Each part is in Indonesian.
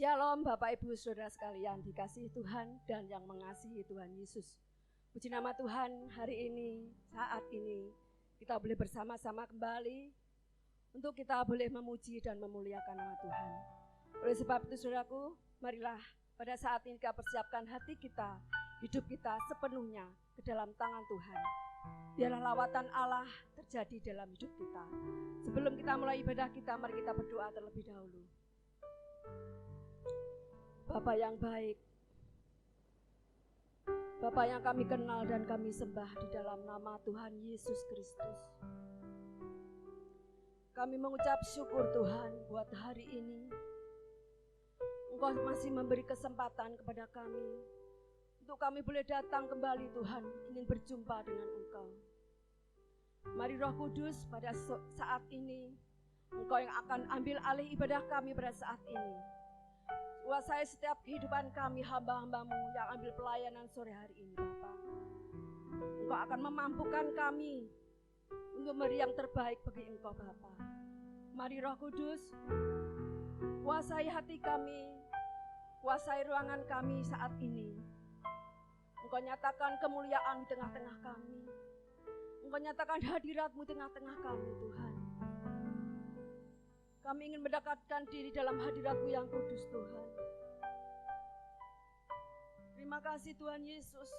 Shalom Bapak Ibu Saudara sekalian, dikasihi Tuhan dan yang mengasihi Tuhan Yesus. Puji nama Tuhan, hari ini, saat ini kita boleh bersama-sama kembali untuk kita boleh memuji dan memuliakan nama Tuhan. Oleh sebab itu saudaraku, marilah pada saat ini kita persiapkan hati kita, hidup kita sepenuhnya ke dalam tangan Tuhan. Biarlah lawatan Allah terjadi dalam hidup kita. Sebelum kita mulai ibadah kita, mari kita berdoa terlebih dahulu. Bapa yang baik, Bapa yang kami kenal dan kami sembah di dalam nama Tuhan Yesus Kristus. Kami mengucap syukur Tuhan buat hari ini. Engkau masih memberi kesempatan kepada kami untuk kami boleh datang kembali Tuhan, ingin berjumpa dengan Engkau. Mari Roh Kudus pada saat ini, Engkau yang akan ambil alih ibadah kami pada saat ini. Kuasai setiap kehidupan kami hamba-hambamu yang ambil pelayanan sore hari ini Bapa. Engkau akan memampukan kami untuk memberi yang terbaik bagi Engkau Bapa. Mari Roh Kudus, kuasai hati kami, kuasai ruangan kami saat ini. Engkau nyatakan kemuliaan di tengah-tengah kami. Engkau nyatakan hadirat-Mu di tengah-tengah kami Tuhan. Kami ingin mendekatkan diri dalam hadirat-Mu yang kudus Tuhan. Terima kasih Tuhan Yesus.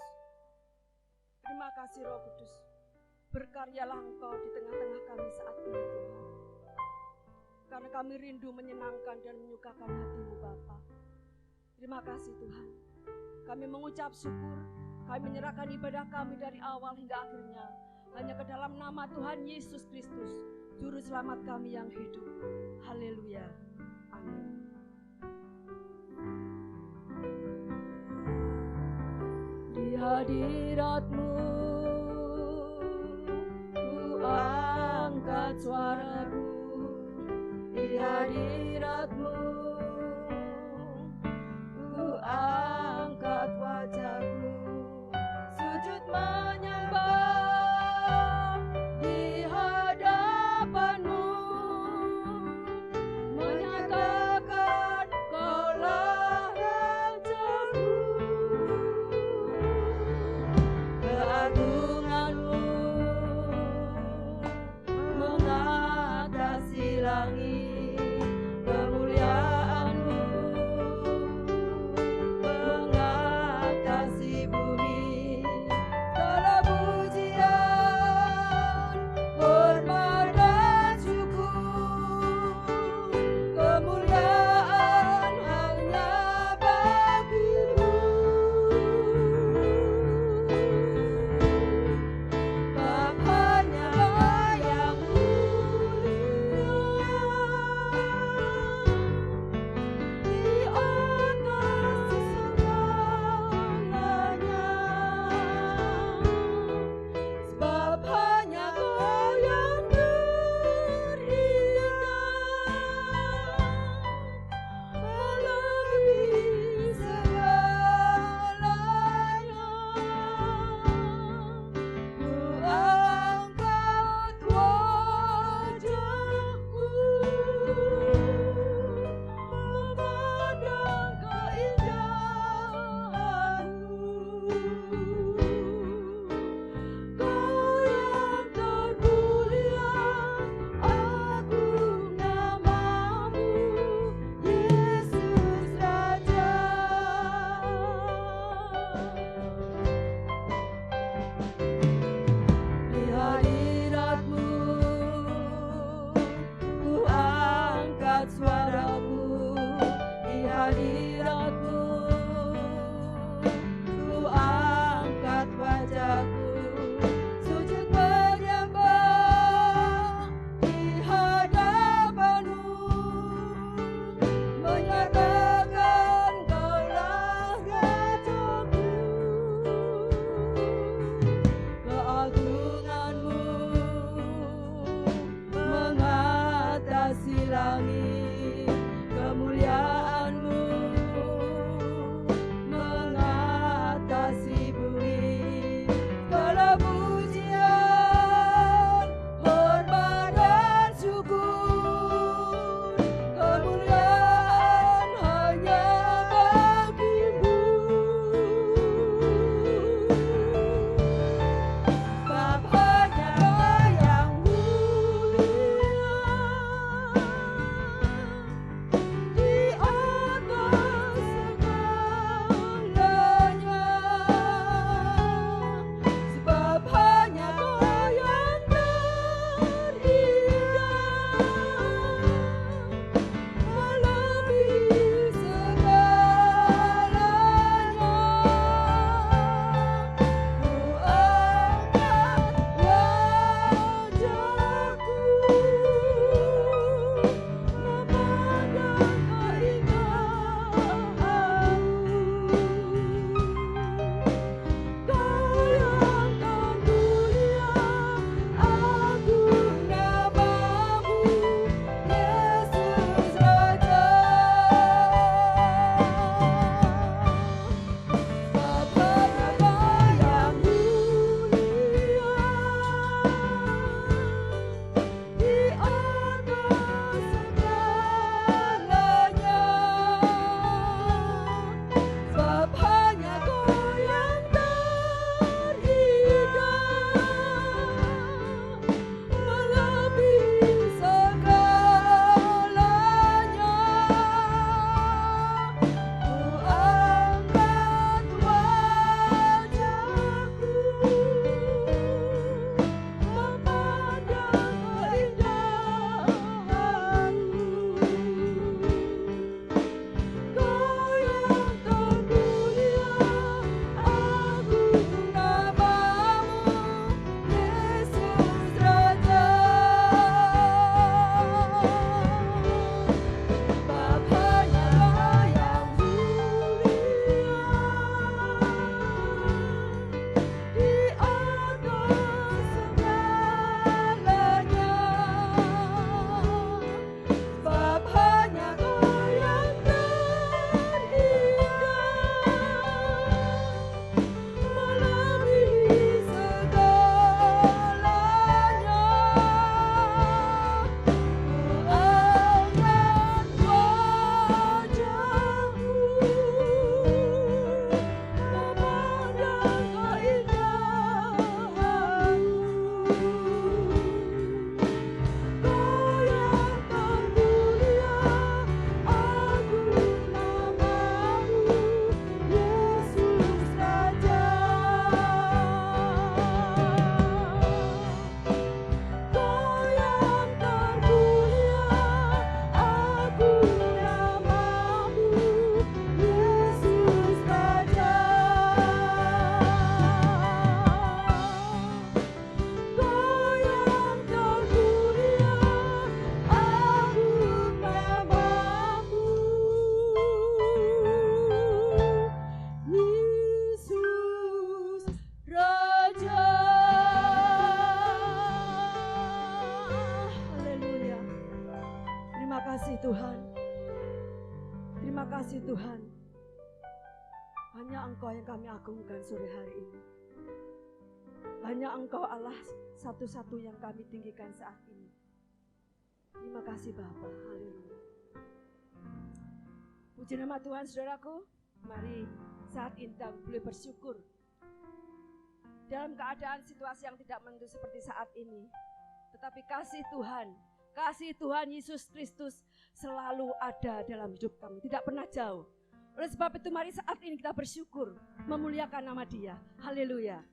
Terima kasih Roh Kudus. Berkaryalah Engkau di tengah-tengah kami saat ini Tuhan. Karena kami rindu menyenangkan dan menyukakan hati-Mu Bapa. Terima kasih Tuhan. Kami mengucap syukur. Kami menyerahkan ibadah kami dari awal hingga akhirnya hanya ke dalam nama Tuhan Yesus Kristus, Juru Selamat kami yang hidup. Haleluya. Amin. Di hadirat-Mu ku angkat suaraku. Di hadirat-Mu ku angkat wajahku. Sujud menyembah di hadapan-Mu, menyatakan Kaulah Rajaku. Keagungan-Mu mengatasi langit, kemuliaan-Mu mengatasi bumi. Segala pujian, hormat dan syukur, kemuliaan hanya bagi-Mu. Bapaknya yang mulia di atas segalanya, sebab hanya Kau yang melebihi segalanya. Ku angkat wajahku memandang keindahan-Mu. Kau yang termulia, agung nama-Mu, Yesus Raja. Di hadirat-Mu ku angkat suaraku. Di hadirat-Mu ku angkat wajahku. Sujud menyembah di hadapan-Mu, menyatakan Kaulah Rajaku. Keagungan-Mu mengatasi langit, kemuliaan-Mu mengatasi bumi. Segala pujian, hormat dan syukur, kemuliaan hanya kasih Tuhan. Terima kasih Tuhan. Hanya Engkau yang kami agungkan sore hari ini. Hanya Engkau Allah satu-satu yang kami tinggikan saat ini. Terima kasih Bapa. Haleluya. Puji nama Tuhan saudaraku. Mari saat ini kita boleh bersyukur. Dalam keadaan situasi yang tidak menentu seperti saat ini. Tetapi kasih Tuhan Yesus Kristus selalu ada dalam hidup kami. Tidak pernah jauh. Oleh sebab itu mari saat ini kita bersyukur. Memuliakan nama Dia. Haleluya.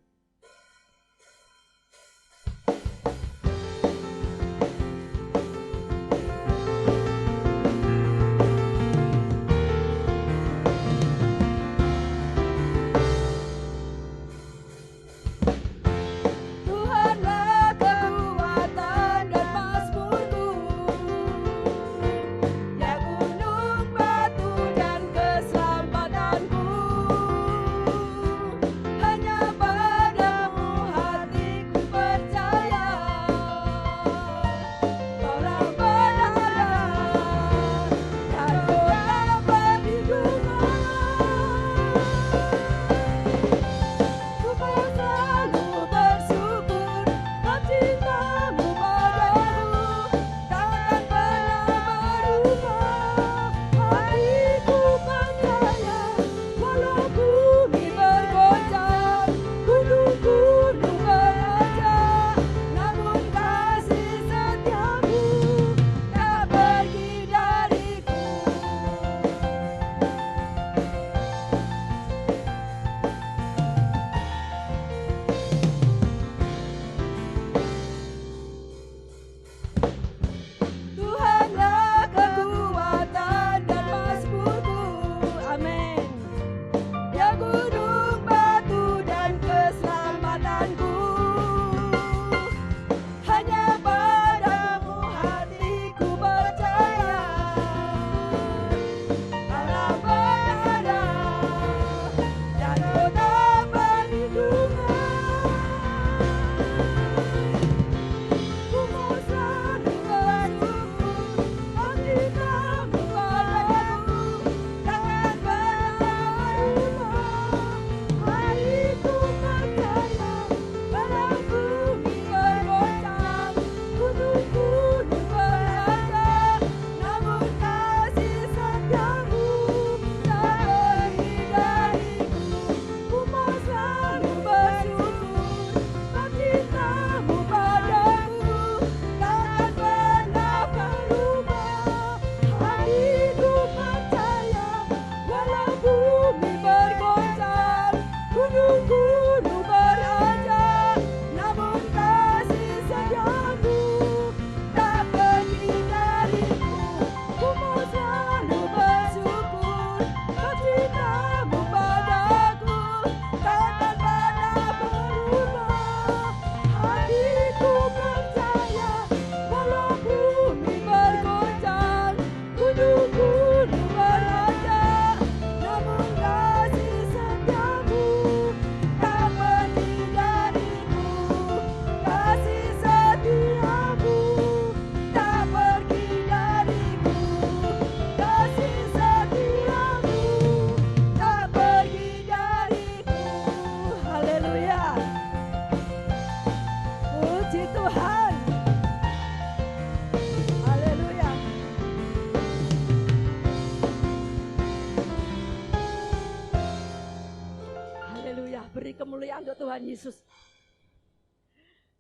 Kemuliaan untuk Tuhan Yesus.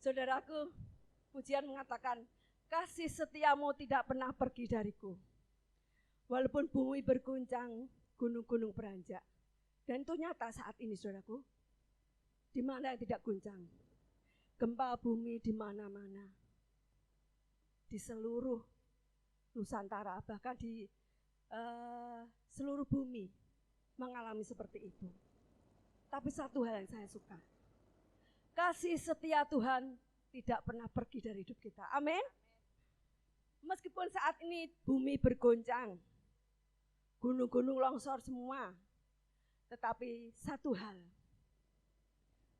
Saudaraku, pujian mengatakan, kasih setiamu tidak pernah pergi dariku. Walaupun bumi berguncang, gunung-gunung beranjak. Dan itu nyata saat ini, saudaraku. Di mana yang tidak guncang? Gempa bumi di mana-mana. Di seluruh Nusantara, bahkan di seluruh bumi mengalami seperti itu. Tapi satu hal yang saya suka, kasih setia Tuhan tidak pernah pergi dari hidup kita. Amin. Meskipun saat ini bumi bergoncang, gunung-gunung longsor semua, tetapi satu hal,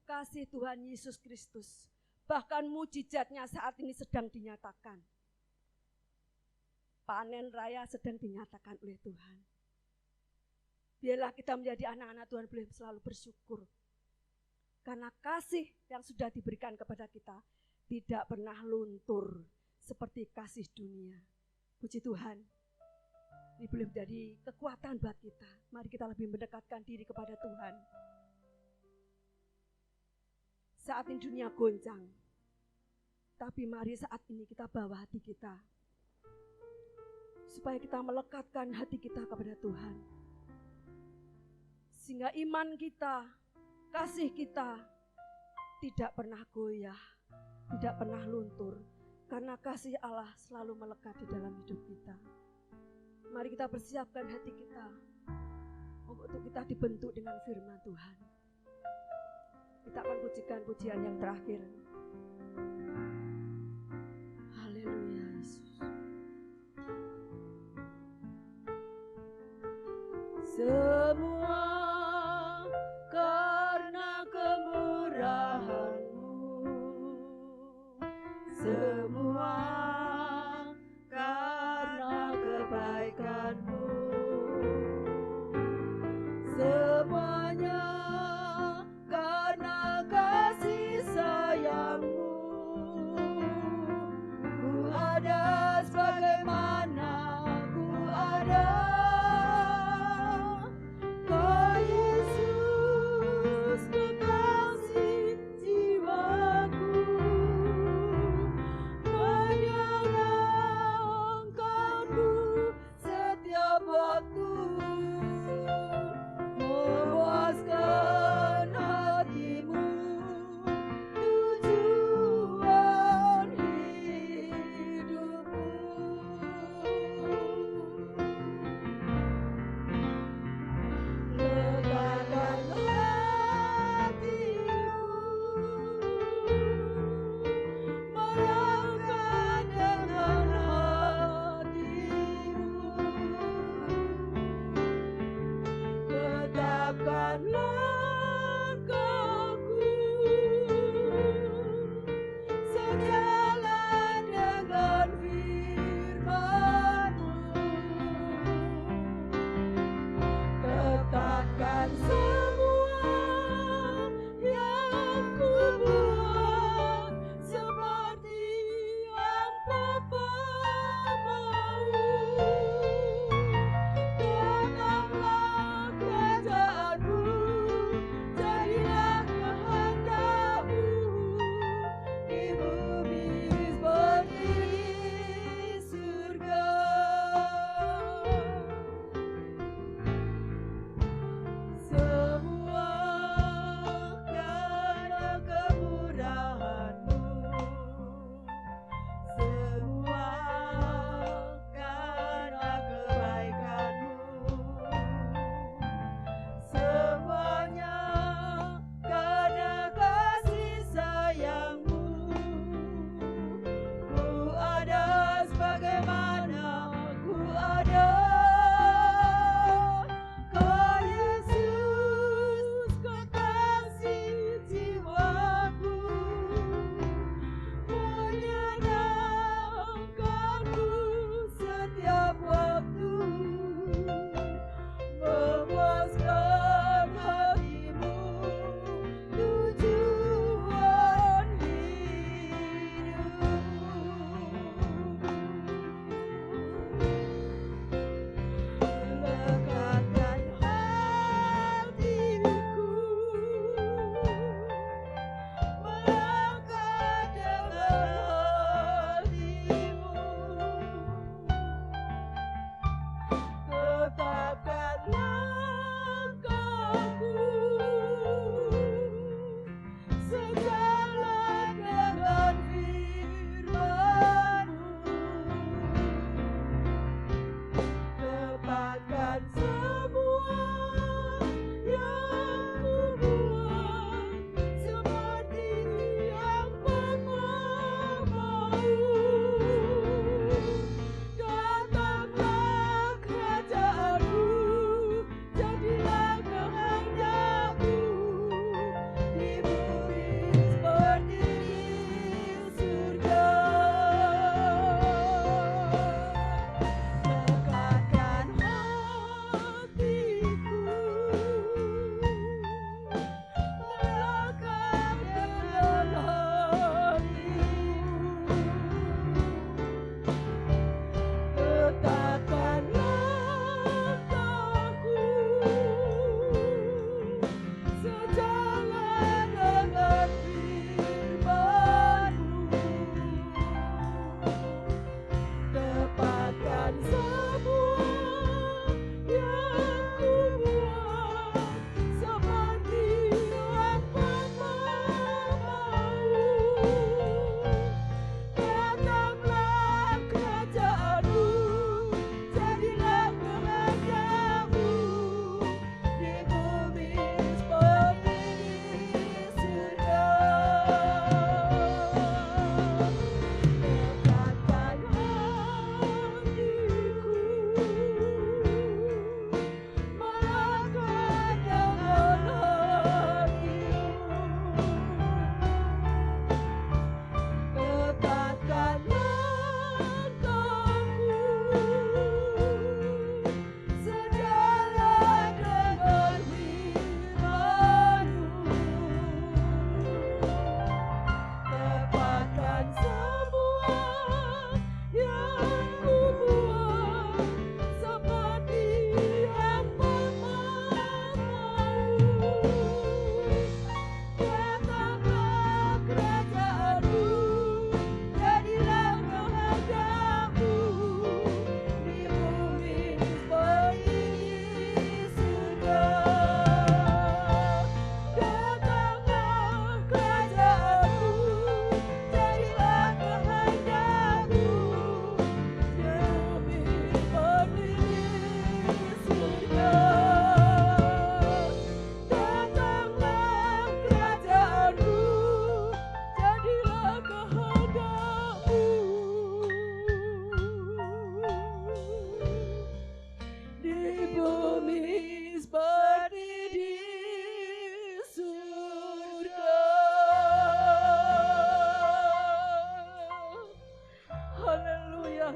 kasih Tuhan Yesus Kristus, bahkan mujizatnya saat ini sedang dinyatakan. panen raya sedang dinyatakan oleh Tuhan. Biarlah kita menjadi anak-anak Tuhan boleh selalu bersyukur. Karena kasih yang sudah diberikan kepada kita tidak pernah luntur seperti kasih dunia. Puji Tuhan. Ini boleh menjadi kekuatan buat kita. Mari kita lebih mendekatkan diri kepada Tuhan. Saat ini dunia goncang. Tapi mari saat ini kita bawa hati kita. Supaya kita melekatkan hati kita kepada Tuhan. Sehingga iman kita, kasih kita tidak pernah goyah, tidak pernah luntur. Karena kasih Allah selalu melekat di dalam hidup kita. Mari kita persiapkan hati kita untuk kita dibentuk dengan firman Tuhan. Kita akan pujikan pujian yang terakhir. Haleluya Yesus. Semua karena kemurahan-Mu, semua karena kebaikan-Mu, semuanya karena kasih sayang-Mu. Ku ada sebagaimana ku ada.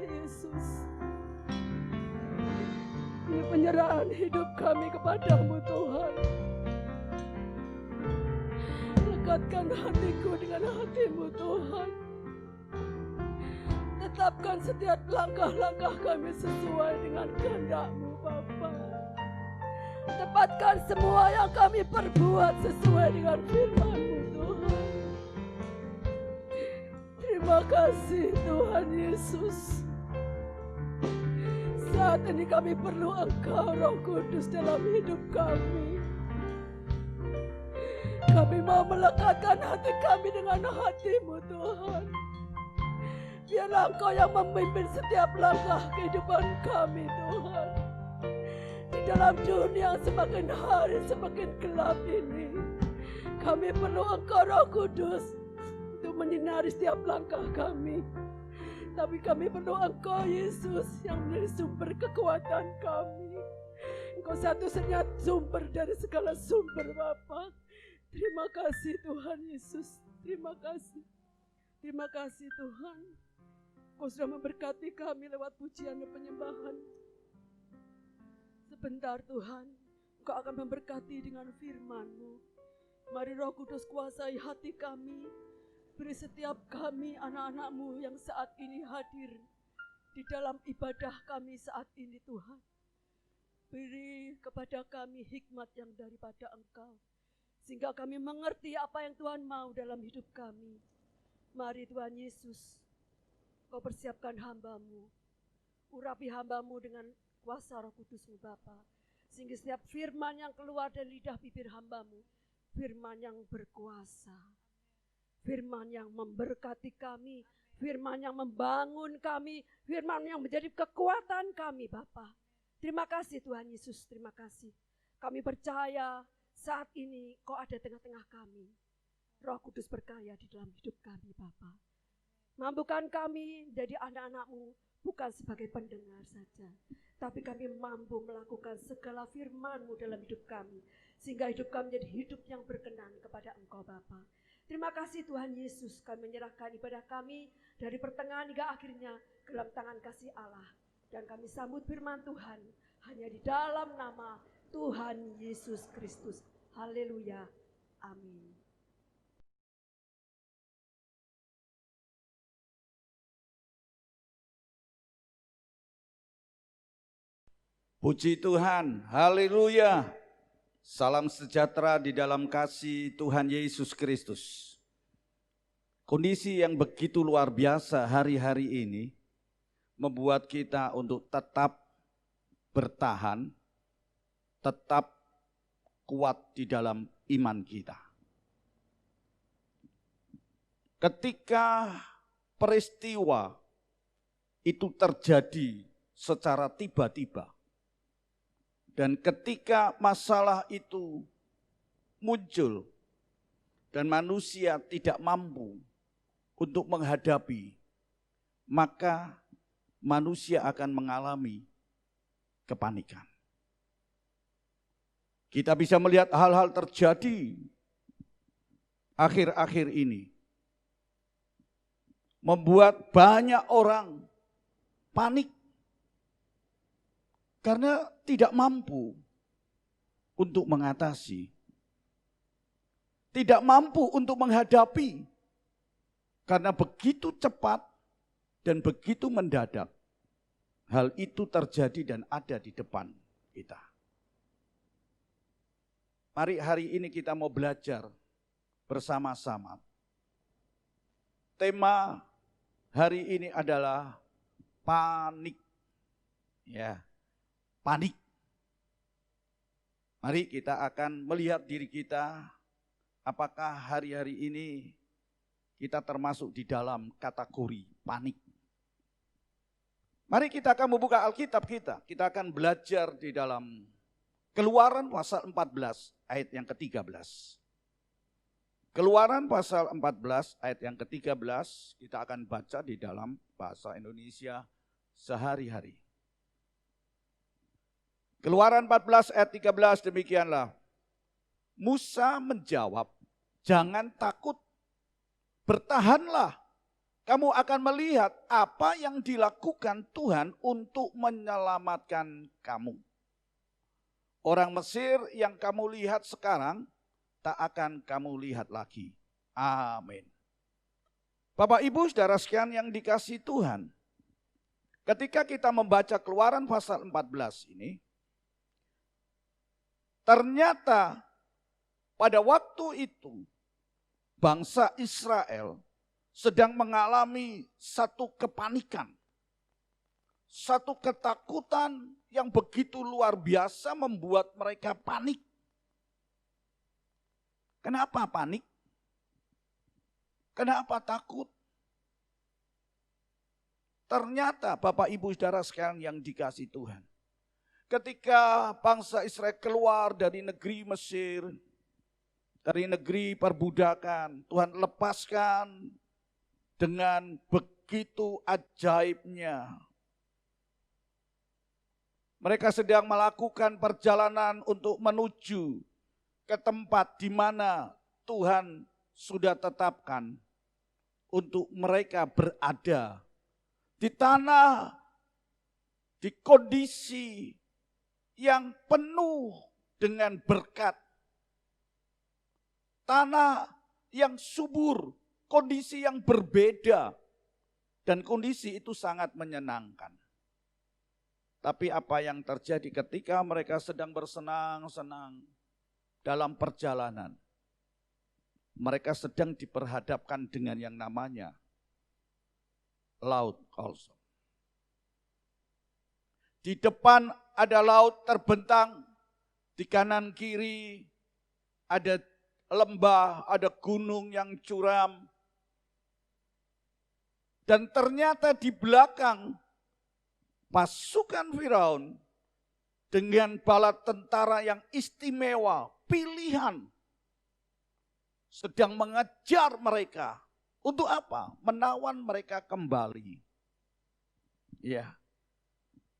ya Yesus. Ini penyerahan hidup kami kepadamu Tuhan. Lekatkan hatiku dengan hatimu Tuhan. Tetapkan setiap langkah-langkah kami sesuai dengan kehendak-Mu Bapa. Tepatkan semua yang kami perbuat sesuai dengan firman-Mu Tuhan. Terima kasih Tuhan Yesus. Saat ini kami perlu Engkau Roh Kudus dalam hidup kami. Kami mau melekatkan hati kami dengan hati-Mu Tuhan. Biarlah Engkau yang memimpin setiap langkah kehidupan kami Tuhan. Di dalam dunia semakin hari semakin gelap ini, kami perlu Engkau Roh Kudus untuk menyinari setiap langkah kami. Tapi kami perlu Engkau Yesus yang menjadi sumber kekuatan kami. Engkau satu-satunya sumber dari segala sumber Bapa. Terima kasih Tuhan Yesus. Terima kasih. Terima kasih Tuhan. Kau sudah memberkati kami lewat pujian dan penyembahan. Sebentar Tuhan, Engkau akan memberkati dengan firman-Mu. Mari Roh Kudus kuasai hati kami. Beri setiap kami anak-anak-Mu yang saat ini hadir di dalam ibadah kami saat ini Tuhan. Beri kepada kami hikmat yang daripada Engkau. Sehingga kami mengerti apa yang Tuhan mau dalam hidup kami. Mari Tuhan Yesus, Kau persiapkan hamba-Mu. Urapi hamba-Mu dengan kuasa Roh Kudus-Mu Bapa. Sehingga setiap firman yang keluar dari lidah bibir hamba-Mu, firman yang berkuasa. Firman yang memberkati kami, firman yang membangun kami, firman yang menjadi kekuatan kami Bapa. Terima kasih Tuhan Yesus, terima kasih. Kami percaya saat ini Kau ada tengah-tengah kami. Roh Kudus berkarya di dalam hidup kami Bapa. Mampukan kami jadi anak-anak-Mu bukan sebagai pendengar saja, tapi kami mampu melakukan segala firman-Mu dalam hidup kami, sehingga hidup kami menjadi hidup yang berkenan kepada Engkau Bapa. Terima kasih Tuhan Yesus, kami menyerahkan ibadah kami dari pertengahan hingga akhirnya ke dalam tangan kasih Allah. Dan kami sambut firman Tuhan hanya di dalam nama Tuhan Yesus Kristus. Haleluya. Amin. Puji Tuhan, haleluya. Salam sejahtera di dalam kasih Tuhan Yesus Kristus. Kondisi yang begitu luar biasa hari-hari ini membuat kita untuk tetap bertahan, tetap kuat di dalam iman kita. Ketika peristiwa itu terjadi secara tiba-tiba, dan ketika masalah itu muncul dan manusia tidak mampu untuk menghadapi, maka manusia akan mengalami kepanikan. Kita bisa melihat hal-hal terjadi akhir-akhir ini, membuat banyak orang panik karena tidak mampu untuk mengatasi, tidak mampu untuk menghadapi, karena begitu cepat dan begitu mendadak hal itu terjadi dan ada di depan kita. Mari hari ini kita mau belajar bersama-sama. Tema hari ini adalah panik. Ya. Panik. Mari kita akan melihat diri kita, apakah hari-hari ini kita termasuk di dalam kategori panik. Mari kita akan membuka Alkitab kita akan belajar di dalam Keluaran pasal 14 ayat yang ke-13. Keluaran pasal 14 ayat yang ke-13 kita akan baca di dalam bahasa Indonesia sehari-hari. Keluaran 14 ayat 13 demikianlah. Musa menjawab, jangan takut, bertahanlah kamu akan melihat apa yang dilakukan Tuhan untuk menyelamatkan kamu. Orang Mesir yang kamu lihat sekarang, tak akan kamu lihat lagi. Amin. Bapak Ibu saudara sekalian yang dikasihi Tuhan, ketika kita membaca Keluaran pasal 14 ini, ternyata pada waktu itu bangsa Israel sedang mengalami satu kepanikan, satu ketakutan yang begitu luar biasa membuat mereka panik. Kenapa panik? Kenapa takut? Ternyata Bapak Ibu saudara sekalian yang dikasihi Tuhan, ketika bangsa Israel keluar dari negeri Mesir, dari negeri perbudakan, Tuhan lepaskan dengan begitu ajaibnya. Mereka sedang melakukan perjalanan untuk menuju ke tempat di mana Tuhan sudah tetapkan untuk mereka berada di tanah, di kondisi yang penuh dengan berkat. Tanah yang subur, kondisi yang berbeda, dan kondisi itu sangat menyenangkan. Tapi apa yang terjadi ketika mereka sedang bersenang-senang dalam perjalanan? Mereka sedang diperhadapkan dengan yang namanya laut kosong. Di depan ada laut terbentang, di kanan kiri ada lembah, ada gunung yang curam. Dan ternyata di belakang pasukan Firaun dengan bala tentara yang istimewa, pilihan, sedang mengejar mereka. Untuk apa? Menawan mereka kembali. Ya.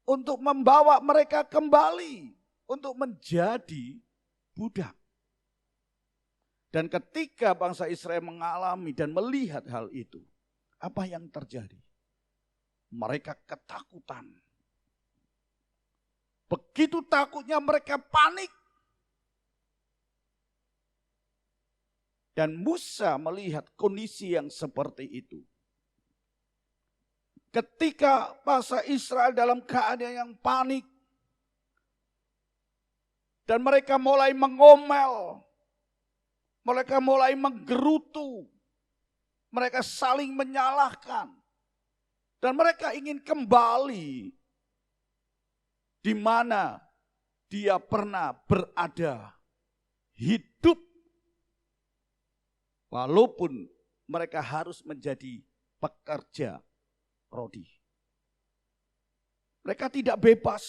Untuk membawa mereka kembali. Untuk menjadi budak. Dan ketika bangsa Israel mengalami dan melihat hal itu, apa yang terjadi? Mereka ketakutan. Begitu takutnya mereka panik. Dan Musa melihat kondisi yang seperti itu. Ketika bangsa Israel dalam keadaan yang panik. Dan mereka mulai mengomel. Mereka mulai menggerutu. Mereka saling menyalahkan. Dan mereka ingin kembali di mana dia pernah berada. Hidup. Walaupun mereka harus menjadi pekerja rodi. Mereka tidak bebas,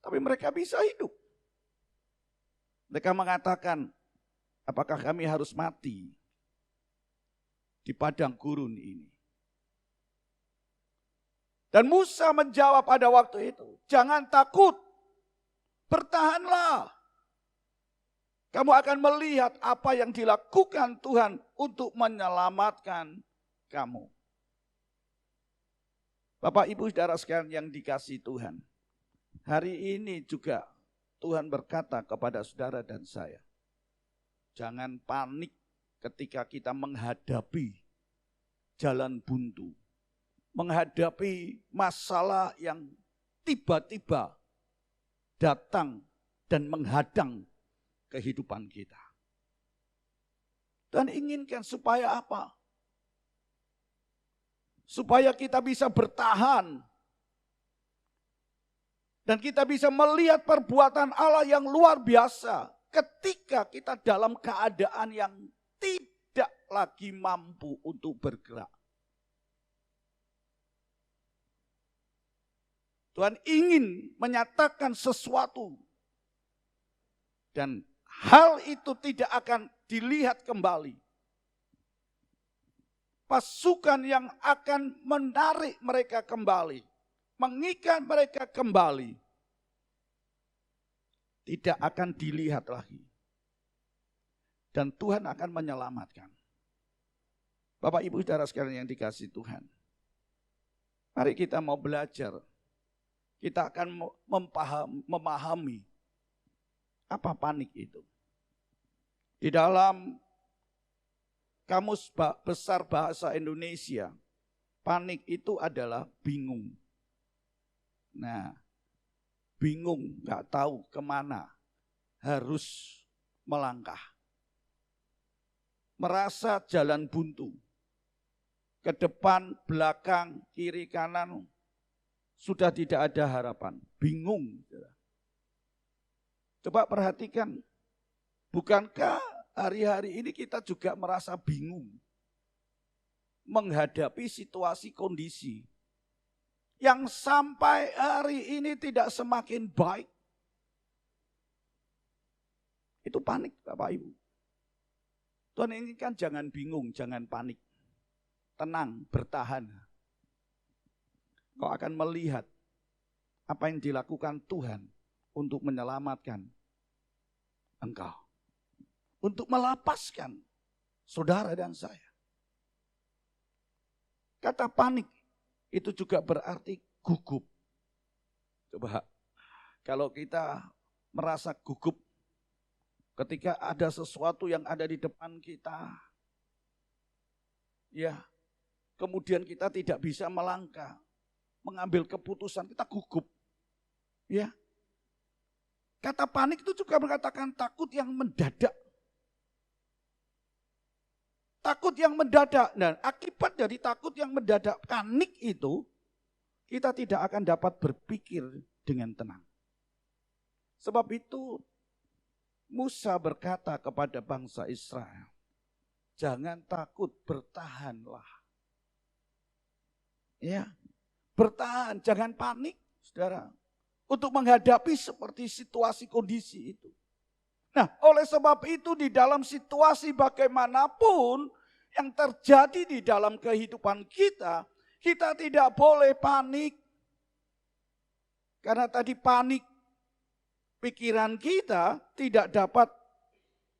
tapi mereka bisa hidup. Mereka mengatakan, apakah kami harus mati di padang gurun ini? Dan Musa menjawab pada waktu itu, jangan takut, bertahanlah. Kamu akan melihat apa yang dilakukan Tuhan untuk menyelamatkan kamu. Bapak Ibu saudara sekalian yang dikasihi Tuhan. Hari ini juga Tuhan berkata kepada saudara dan saya. Jangan panik ketika kita menghadapi jalan buntu. Menghadapi masalah yang tiba-tiba datang dan menghadang kehidupan kita. Dan inginkan supaya apa? Supaya kita bisa bertahan. Dan kita bisa melihat perbuatan Allah yang luar biasa. Ketika kita dalam keadaan yang tidak lagi mampu untuk bergerak. Tuhan ingin menyatakan sesuatu. Dan hal itu tidak akan dilihat kembali. Pasukan yang akan menarik mereka kembali, mengikat mereka kembali, tidak akan dilihat lagi. Dan Tuhan akan menyelamatkan. Bapak Ibu Saudara sekalian yang dikasihi Tuhan. Mari kita mau belajar. Kita akan memahami apa panik itu. Di dalam Kamus Besar Bahasa Indonesia, panik itu adalah bingung. Nah, bingung, nggak tahu kemana harus melangkah. Merasa jalan buntu. Ke depan, belakang, kiri, kanan, sudah tidak ada harapan. Bingung. Coba perhatikan, bukankah hari-hari ini kita juga merasa bingung menghadapi situasi kondisi yang sampai hari ini tidak semakin baik? Itu panik, Bapak Ibu. Tuhan inginkan jangan bingung, jangan panik. Tenang, bertahan. Kau akan melihat apa yang dilakukan Tuhan untuk menyelamatkan engkau. Untuk melepaskan saudara dan saya. Kata panik itu juga berarti gugup. Coba, kalau kita merasa gugup ketika ada sesuatu yang ada di depan kita, ya, kemudian kita tidak bisa melangkah, mengambil keputusan, kita gugup. Ya. Kata panik itu juga mengatakan takut yang mendadak. Takut yang mendadak. Dan akibat dari takut yang mendadak, panik itu, kita tidak akan dapat berpikir dengan tenang. Sebab itu, Musa berkata kepada bangsa Israel, jangan takut, bertahanlah. Ya, bertahan, jangan panik, saudara, untuk menghadapi seperti situasi kondisi itu. Nah, oleh sebab itu di dalam situasi bagaimanapun yang terjadi di dalam kehidupan kita, kita tidak boleh panik. Karena tadi panik, pikiran kita tidak dapat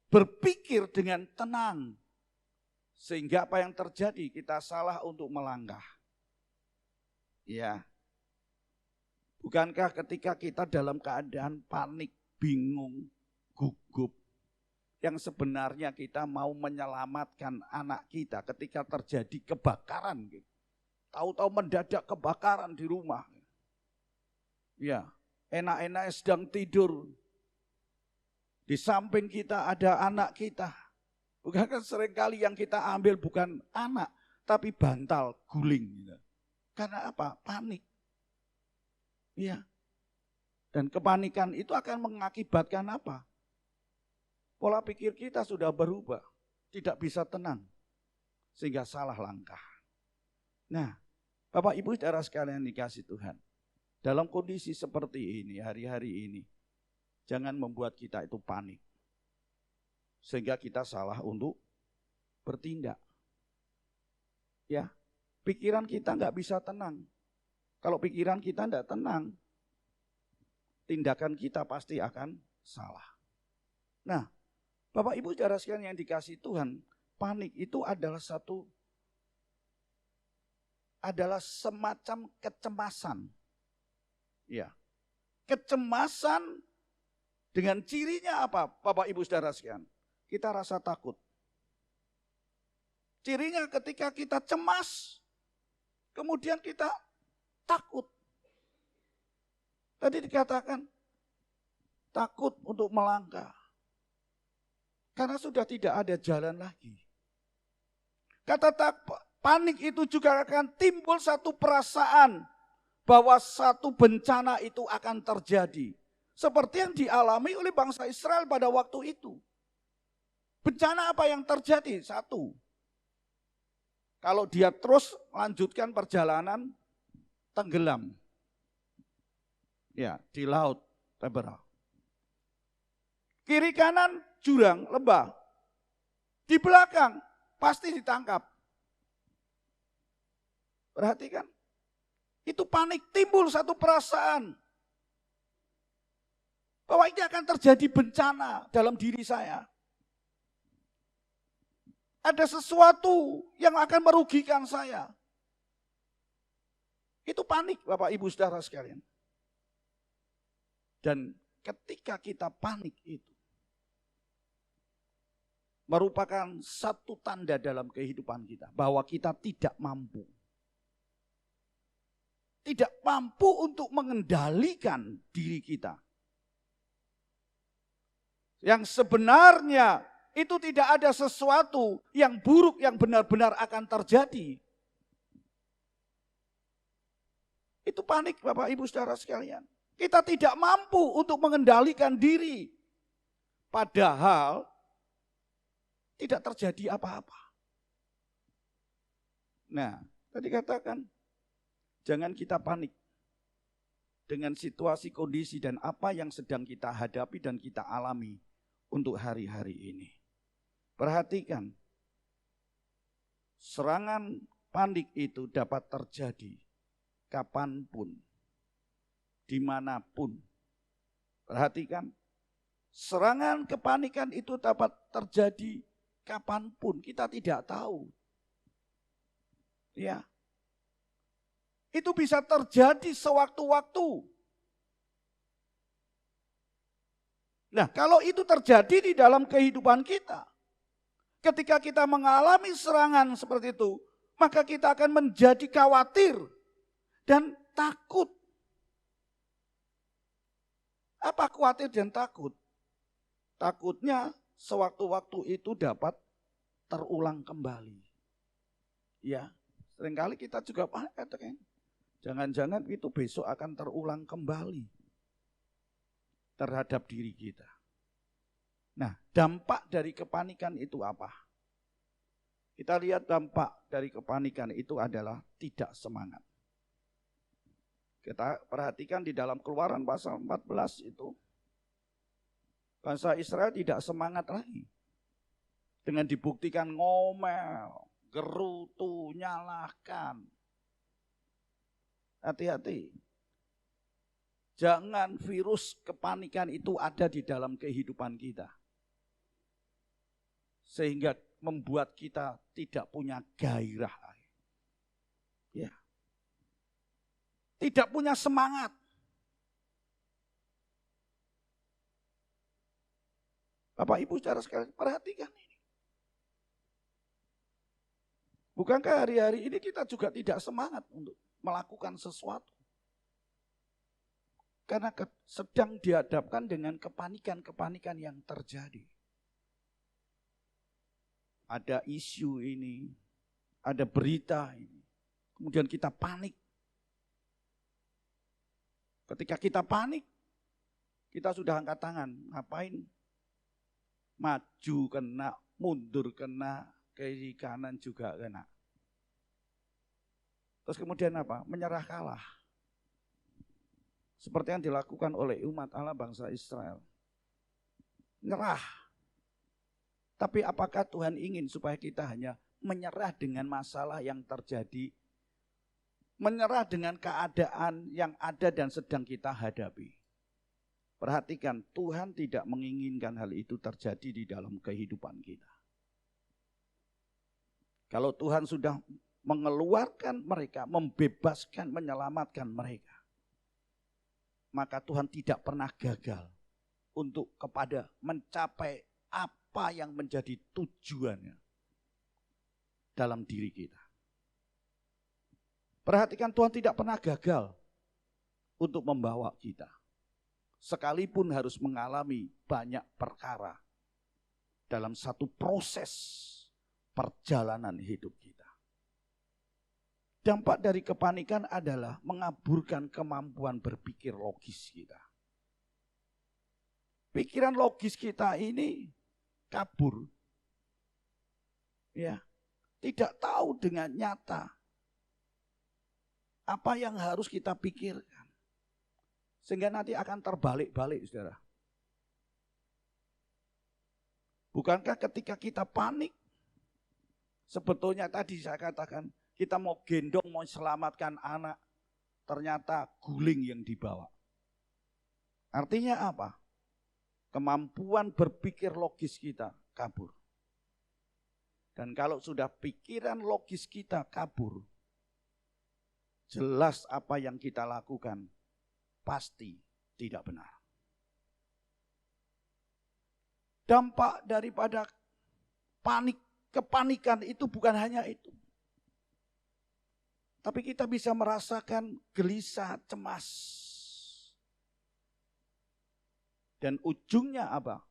berpikir dengan tenang. Sehingga apa yang terjadi? Kita salah untuk melangkah. Ya, bukankah ketika kita dalam keadaan panik, bingung, gugup, yang sebenarnya kita mau menyelamatkan anak kita ketika terjadi kebakaran, gitu. Tahu-tahu mendadak kebakaran di rumah. Ya, enak-enak sedang tidur. Di samping kita ada anak kita. Bukankah seringkali yang kita ambil bukan anak, tapi bantal guling, gitu. Karena apa? Panik. Iya. Dan kepanikan itu akan mengakibatkan apa? Pola pikir kita sudah berubah. Tidak bisa tenang. Sehingga salah langkah. Nah, Bapak Ibu saudara sekalian dikasih Tuhan. Dalam kondisi seperti ini, hari-hari ini, jangan membuat kita itu panik. Sehingga kita salah untuk bertindak. Ya. Pikiran kita nggak bisa tenang. Kalau pikiran kita nggak tenang, tindakan kita pasti akan salah. Nah, Bapak Ibu saudara sekalian yang dikasihi Tuhan, panik itu adalah semacam kecemasan. Ya. Kecemasan dengan cirinya apa, Bapak Ibu saudara sekalian? Kita rasa takut. Cirinya ketika kita cemas, kemudian kita takut. Tadi dikatakan takut untuk melangkah. Karena sudah tidak ada jalan lagi. Kata panik itu juga akan timbul satu perasaan bahwa satu bencana itu akan terjadi. Seperti yang dialami oleh bangsa Israel pada waktu itu. Bencana apa yang terjadi? Satu. Kalau dia terus lanjutkan perjalanan, tenggelam. Ya, di laut Tebera. Kiri kanan jurang, lembah. Di belakang pasti ditangkap. Perhatikan. Itu panik, timbul satu perasaan. Bahwa ini akan terjadi bencana dalam diri saya. Ada sesuatu yang akan merugikan saya. Itu panik Bapak Ibu Saudara sekalian. Dan ketika kita panik itu merupakan satu tanda dalam kehidupan kita bahwa kita tidak mampu. Tidak mampu untuk mengendalikan diri kita. Yang sebenarnya itu tidak ada sesuatu yang buruk yang benar-benar akan terjadi. Itu panik Bapak Ibu Saudara sekalian. Kita tidak mampu untuk mengendalikan diri. Padahal tidak terjadi apa-apa. Nah, tadi katakan, jangan kita panik dengan situasi, kondisi, dan apa yang sedang kita hadapi dan kita alami untuk hari-hari ini. Perhatikan, serangan panik itu dapat terjadi kapanpun, dimanapun. Perhatikan, serangan kepanikan itu dapat terjadi kapanpun, kita tidak tahu. Ya, itu bisa terjadi sewaktu-waktu. Nah, kalau itu terjadi di dalam kehidupan kita, ketika kita mengalami serangan seperti itu, maka kita akan menjadi khawatir dan takut. Apa khawatir dan takut? Takutnya sewaktu-waktu itu dapat terulang kembali. Ya, seringkali kita juga katakan, jangan-jangan itu besok akan terulang kembali terhadap diri kita. Nah, dampak dari kepanikan itu apa? Kita lihat dampak dari kepanikan itu adalah tidak semangat. Kita perhatikan di dalam Keluaran pasal 14 itu, bangsa Israel tidak semangat lagi. Dengan dibuktikan ngomel, gerutu, nyalahkan. Hati-hati. Jangan virus kepanikan itu ada di dalam kehidupan kita. Sehingga membuat kita tidak punya gairah. Ya. Tidak punya semangat. Bapak Ibu saudara sekalian, perhatikan ini. Bukankah hari-hari ini kita juga tidak semangat untuk melakukan sesuatu? Karena sedang dihadapkan dengan kepanikan-kepanikan yang terjadi. Ada isu ini, ada berita ini. Kemudian kita panik. Ketika kita panik, kita sudah angkat tangan. Ngapain? Maju kena, mundur kena, kiri kanan juga kena. Terus kemudian apa? Menyerah kalah. Seperti yang dilakukan oleh umat Allah bangsa Israel. Nyerah. Tapi apakah Tuhan ingin supaya kita hanya menyerah dengan masalah yang terjadi? Menyerah dengan keadaan yang ada dan sedang kita hadapi. Perhatikan, Tuhan tidak menginginkan hal itu terjadi di dalam kehidupan kita. Kalau Tuhan sudah mengeluarkan mereka, membebaskan, menyelamatkan mereka, maka Tuhan tidak pernah gagal untuk kepada mencapai apa yang menjadi tujuannya dalam diri kita. Perhatikan, Tuhan tidak pernah gagal untuk membawa kita. Sekalipun harus mengalami banyak perkara dalam satu proses perjalanan hidup kita. Dampak dari kepanikan adalah mengaburkan kemampuan berpikir logis kita. Pikiran logis kita ini kabur. Ya, tidak tahu dengan nyata apa yang harus kita pikirkan. Sehingga nanti akan terbalik-balik, saudara. Bukankah ketika kita panik, sebetulnya tadi saya katakan, kita mau gendong, mau selamatkan anak, ternyata guling yang dibawa. Artinya apa? Kemampuan berpikir logis kita kabur. Dan kalau sudah pikiran logis kita kabur, jelas apa yang kita lakukan pasti tidak benar. Dampak daripada kepanikan itu bukan hanya itu. Tapi kita bisa merasakan gelisah, cemas. Dan ujungnya apa?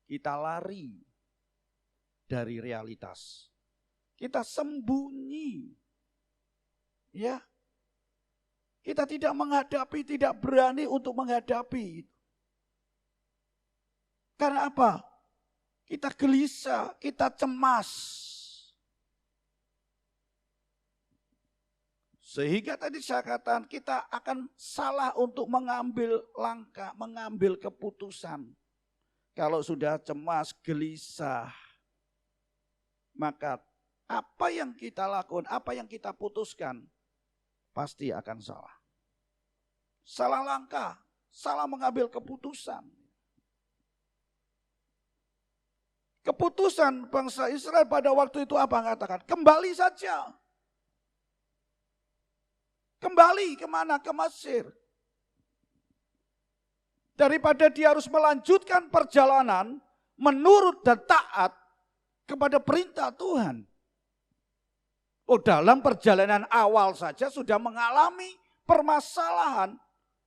Kita lari dari realitas. Kita sembunyi. Ya. Kita tidak menghadapi, tidak berani untuk menghadapi. Karena apa? Kita gelisah, kita cemas. Sehingga tadi saya katakan kita akan salah untuk mengambil langkah, mengambil keputusan. Kalau sudah cemas, gelisah, maka apa yang kita lakukan, apa yang kita putuskan, pasti akan salah. Salah langkah, salah mengambil keputusan. Keputusan bangsa Israel pada waktu itu apa mengatakan? Kembali saja. Kembali kemana? Ke Mesir. Daripada dia harus melanjutkan perjalanan menurut dan taat kepada perintah Tuhan. Oh, dalam perjalanan awal saja sudah mengalami permasalahan,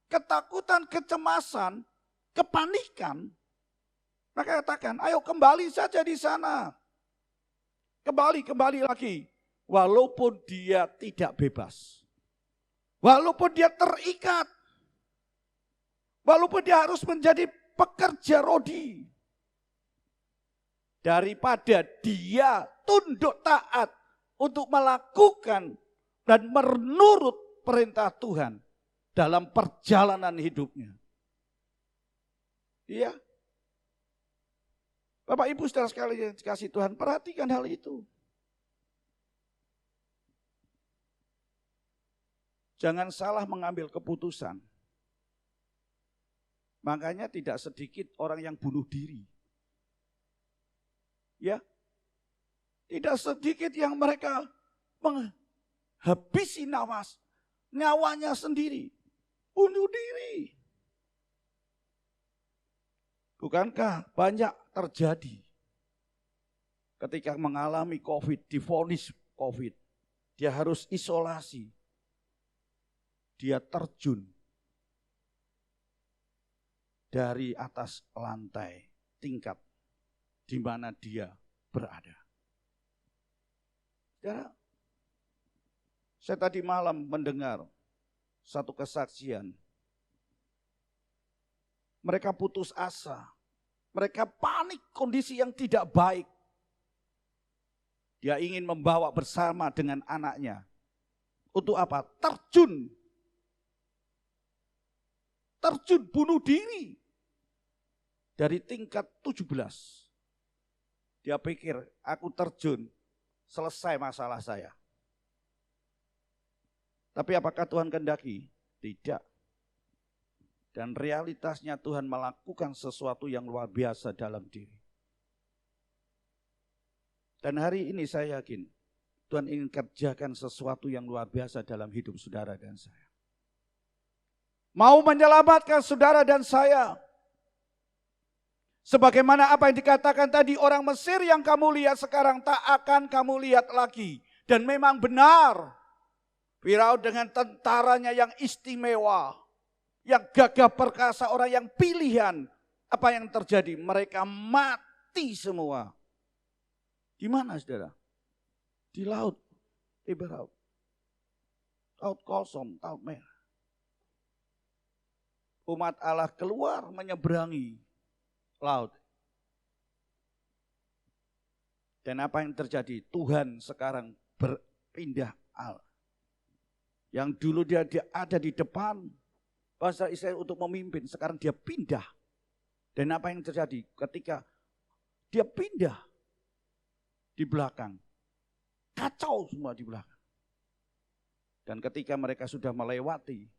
ketakutan, kecemasan, kepanikan. Maka katakan, ayo kembali saja di sana. Kembali lagi. Walaupun dia tidak bebas. Walaupun dia terikat. Walaupun dia harus menjadi pekerja rodi. Daripada dia tunduk taat untuk melakukan dan menurut perintah Tuhan dalam perjalanan hidupnya. Iya. Bapak Ibu saudara sekalian kasih Tuhan, perhatikan hal itu. Jangan salah mengambil keputusan. Makanya tidak sedikit orang yang bunuh diri. Ya. Tidak sedikit yang mereka menghabisi nyawanya sendiri. Bunuh diri. Bukankah banyak terjadi ketika mengalami COVID, divonis COVID, dia harus isolasi, dia terjun dari atas lantai tingkat di mana dia berada. Ya, saya tadi malam mendengar satu kesaksian. Mereka putus asa. Mereka panik kondisi yang tidak baik. Dia ingin membawa bersama dengan anaknya. Untuk apa? Terjun bunuh diri. Dari tingkat 17. Dia pikir, aku terjun, selesai masalah saya. Tapi apakah Tuhan kehendaki? Tidak. Dan realitasnya Tuhan melakukan sesuatu yang luar biasa dalam diri. Dan hari ini saya yakin Tuhan ingin kerjakan sesuatu yang luar biasa dalam hidup saudara dan saya. Mau menyelamatkan saudara dan saya. Sebagaimana apa yang dikatakan tadi, orang Mesir yang kamu lihat sekarang tak akan kamu lihat lagi. Dan memang benar, Firaun dengan tentaranya yang istimewa, yang gagah perkasa, orang yang pilihan. Apa yang terjadi? Mereka mati semua. Di mana saudara? Di laut. Laut kosong, laut merah. Umat Allah keluar menyeberangi laut. Dan apa yang terjadi? Tuhan sekarang berpindah arah. Yang dulu dia ada di depan bangsa Israel untuk memimpin, sekarang dia pindah. Dan apa yang terjadi? Ketika dia pindah di belakang, kacau semua di belakang. Dan ketika mereka sudah melewati,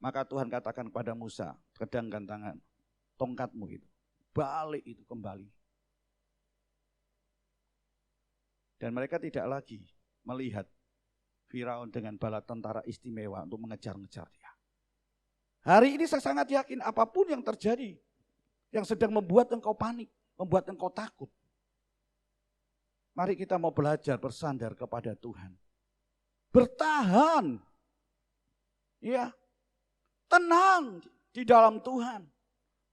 maka Tuhan katakan kepada Musa, kedangkan tangan, tongkatmu itu, balik itu kembali. Dan mereka tidak lagi melihat Firaun dengan bala tentara istimewa untuk mengejar-ngejar dia. Hari ini saya sangat yakin apapun yang terjadi, yang sedang membuat engkau panik, membuat engkau takut. Mari kita mau belajar bersandar kepada Tuhan. Bertahan. Ya. Tenang di dalam Tuhan.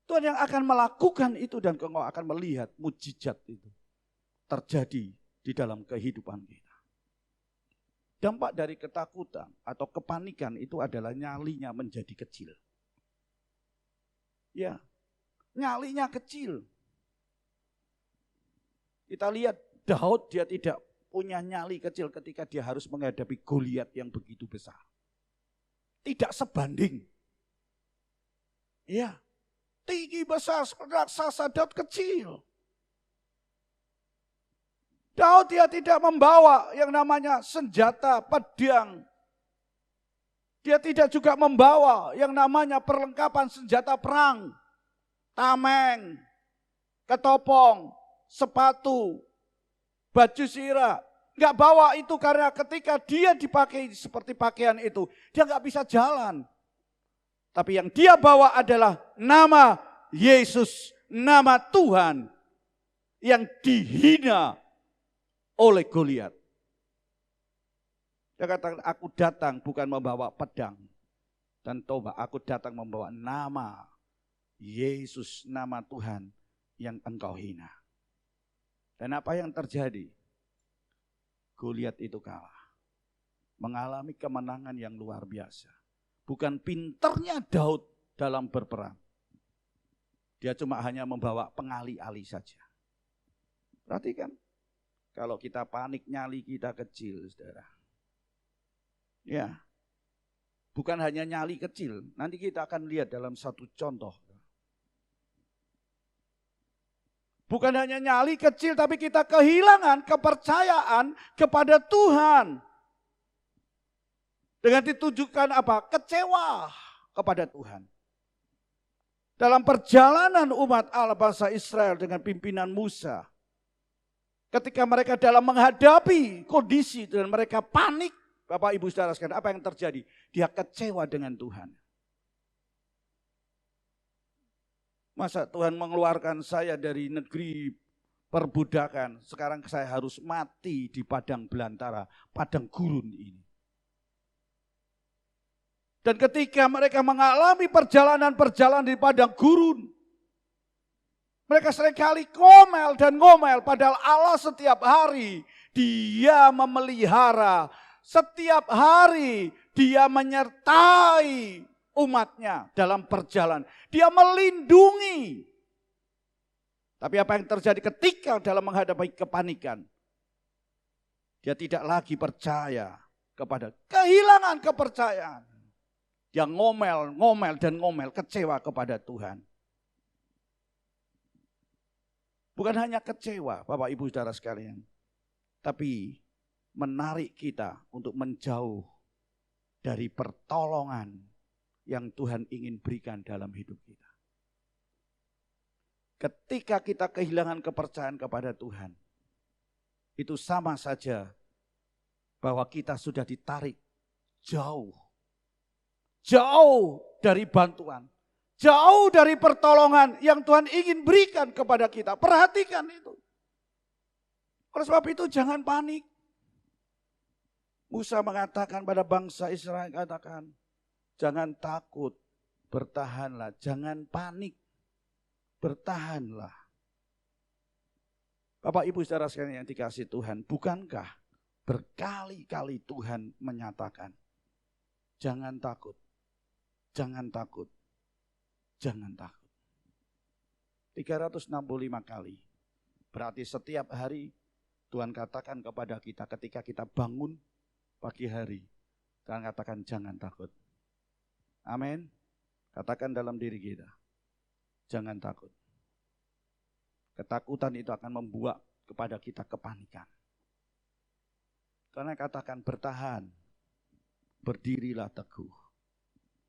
Tuhan yang akan melakukan itu dan engkau akan melihat mujizat itu terjadi di dalam kehidupan kita. Dampak dari ketakutan atau kepanikan itu adalah nyalinya menjadi kecil. Ya, nyalinya kecil. Kita lihat Daud dia tidak punya nyali kecil ketika dia harus menghadapi Goliat yang begitu besar. Tidak sebanding. Ya, tinggi besar raksasa, Daud kecil. Daud dia tidak membawa yang namanya senjata, pedang. Dia tidak juga membawa yang namanya perlengkapan senjata perang. Tameng, ketopong, sepatu, baju sirah. Enggak bawa itu karena ketika dia dipakai seperti pakaian itu, dia enggak bisa jalan. Tapi yang dia bawa adalah nama Yesus, nama Tuhan yang dihina oleh Goliat. Dia katakan, aku datang bukan membawa pedang dan tombak, aku datang membawa nama Yesus, nama Tuhan yang engkau hina. Dan apa yang terjadi? Goliat itu kalah. Mengalami kemenangan yang luar biasa. Bukan pinternya Daud dalam berperang. Dia cuma hanya membawa pengali-ali saja. Perhatikan. Kalau kita panik, nyali kita kecil, saudara. Ya, bukan hanya nyali kecil. Nanti kita akan lihat dalam satu contoh. Bukan hanya nyali kecil, tapi kita kehilangan kepercayaan kepada Tuhan. Dengan ditujukan apa? Kecewa kepada Tuhan. Dalam perjalanan umat Allah bangsa Israel dengan pimpinan Musa. Ketika mereka dalam menghadapi kondisi dan mereka panik, Bapak Ibu Saudara sekalian, apa yang terjadi? Dia kecewa dengan Tuhan. Masa Tuhan mengeluarkan saya dari negeri perbudakan, sekarang saya harus mati di padang belantara, padang gurun ini. Dan ketika mereka mengalami perjalanan-perjalanan di padang gurun, mereka seringkali ngomel, padahal Allah setiap hari dia memelihara, setiap hari dia menyertai umatnya dalam perjalanan. Dia melindungi. Tapi apa yang terjadi ketika dalam menghadapi kepanikan? Dia tidak lagi percaya kepada, kehilangan kepercayaan. Dia ngomel, kecewa kepada Tuhan. Bukan hanya kecewa, Bapak Ibu Saudara sekalian, tapi menarik kita untuk menjauh dari pertolongan yang Tuhan ingin berikan dalam hidup kita. Ketika kita kehilangan kepercayaan kepada Tuhan, itu sama saja bahwa kita sudah ditarik jauh dari bantuan. Jauh dari pertolongan yang Tuhan ingin berikan kepada kita. Perhatikan itu. Oleh sebab itu jangan panik. Musa mengatakan pada bangsa Israel, katakan, jangan takut, bertahanlah. Jangan panik, bertahanlah. Bapak Ibu Saudara sekalian yang dikasihi Tuhan, bukankah berkali-kali Tuhan menyatakan, jangan takut, jangan takut. Jangan takut. 365 kali. Berarti setiap hari Tuhan katakan kepada kita ketika kita bangun pagi hari. Tuhan katakan jangan takut. Amin. Katakan dalam diri kita. Jangan takut. Ketakutan itu akan membuat kepada kita kepanikan. Karena katakan bertahan. Berdirilah teguh.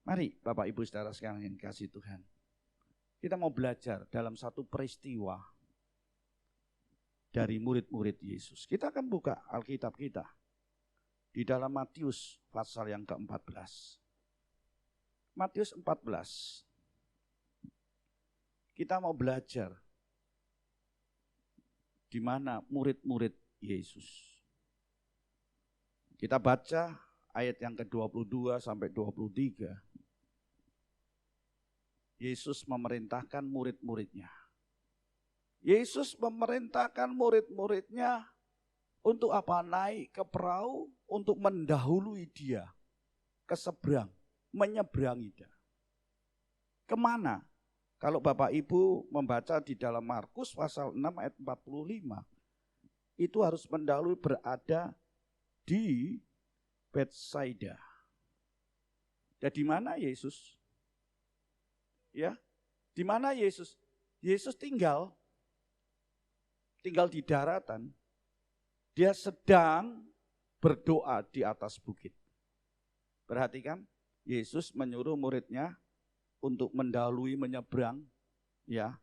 Mari Bapak Ibu Saudara sekalian yang kasih Tuhan. Kita mau belajar dalam satu peristiwa dari murid-murid Yesus. Kita akan buka Alkitab kita di dalam Matius pasal yang ke-14. Matius 14. Kita mau belajar di mana murid-murid Yesus. Kita baca ayat yang ke-22 sampai 23. Yesus memerintahkan murid-muridnya. Yesus memerintahkan murid-muridnya untuk apa? Naik ke perahu untuk mendahului dia ke seberang, menyeberangi dia. Kemana? Kalau Bapak Ibu membaca di dalam Markus pasal 6 ayat 45, itu harus mendahului berada di Betsaida. Dan di mana Yesus? Ya, di mana Yesus? Yesus tinggal di daratan. Dia sedang berdoa di atas bukit. Perhatikan, Yesus menyuruh muridnya untuk mendahului, menyeberang, ya.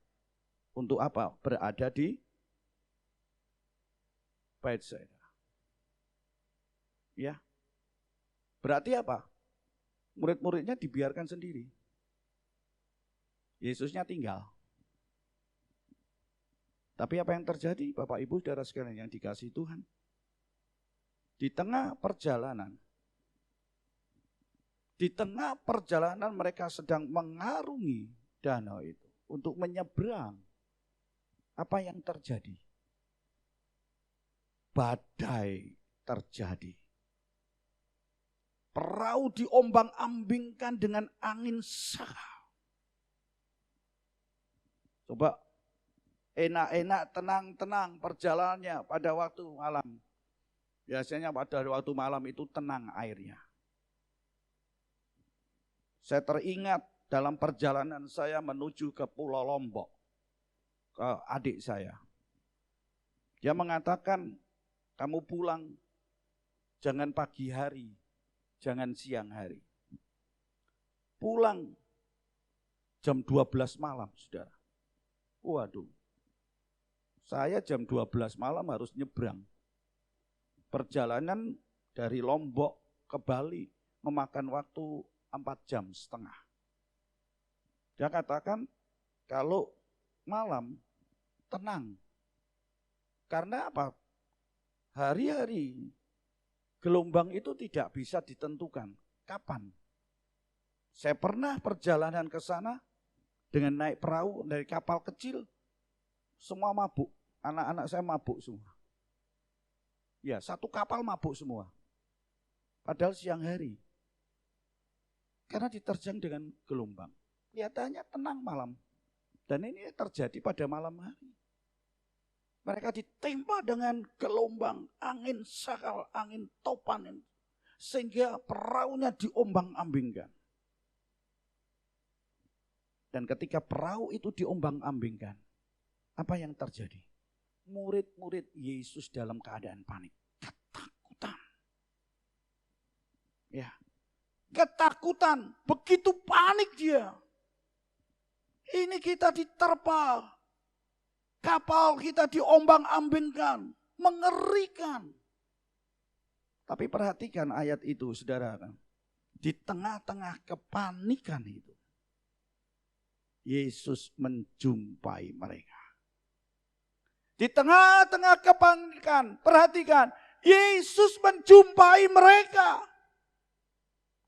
Untuk apa? Berada di Betsaida. Ya. Berarti apa? Murid-muridnya dibiarkan sendiri. Yesusnya tinggal. Tapi apa yang terjadi, Bapak Ibu saudara sekalian yang dikasihi Tuhan? Di tengah perjalanan mereka sedang mengarungi danau itu untuk menyeberang. Apa yang terjadi? Badai terjadi. Perahu diombang-ambingkan dengan angin sakal. Coba enak-enak, tenang-tenang perjalanannya pada waktu malam. Biasanya pada waktu malam itu tenang airnya. Saya teringat dalam perjalanan saya menuju ke Pulau Lombok, ke adik saya. Dia mengatakan, kamu pulang jangan pagi hari, jangan siang hari. Pulang jam 12 malam, saudara. Waduh, saya jam 12 malam harus nyebrang. Perjalanan dari Lombok ke Bali memakan waktu 4,5 jam. Dia katakan kalau malam tenang. Karena apa? Hari-hari gelombang itu tidak bisa ditentukan. Kapan? Saya pernah perjalanan ke sana dengan naik perahu dari kapal kecil, semua mabuk. Anak-anak saya mabuk semua. Ya, satu kapal mabuk semua. Padahal siang hari. Karena diterjang dengan gelombang. Kelihatannya tenang malam. Dan ini terjadi pada malam hari. Mereka ditimpa dengan gelombang, angin sakal, angin topan. Sehingga perahunya diombang-ambingkan. Dan ketika perahu itu diombang-ambingkan, apa yang terjadi? Murid-murid Yesus dalam keadaan panik, ketakutan. Ya, ketakutan, begitu panik dia. Ini kita diterpa, kapal kita diombang-ambingkan, mengerikan. Tapi perhatikan ayat itu, saudara. Di tengah-tengah kepanikan itu, Yesus menjumpai mereka. Di tengah-tengah kepanikan, perhatikan, Yesus menjumpai mereka.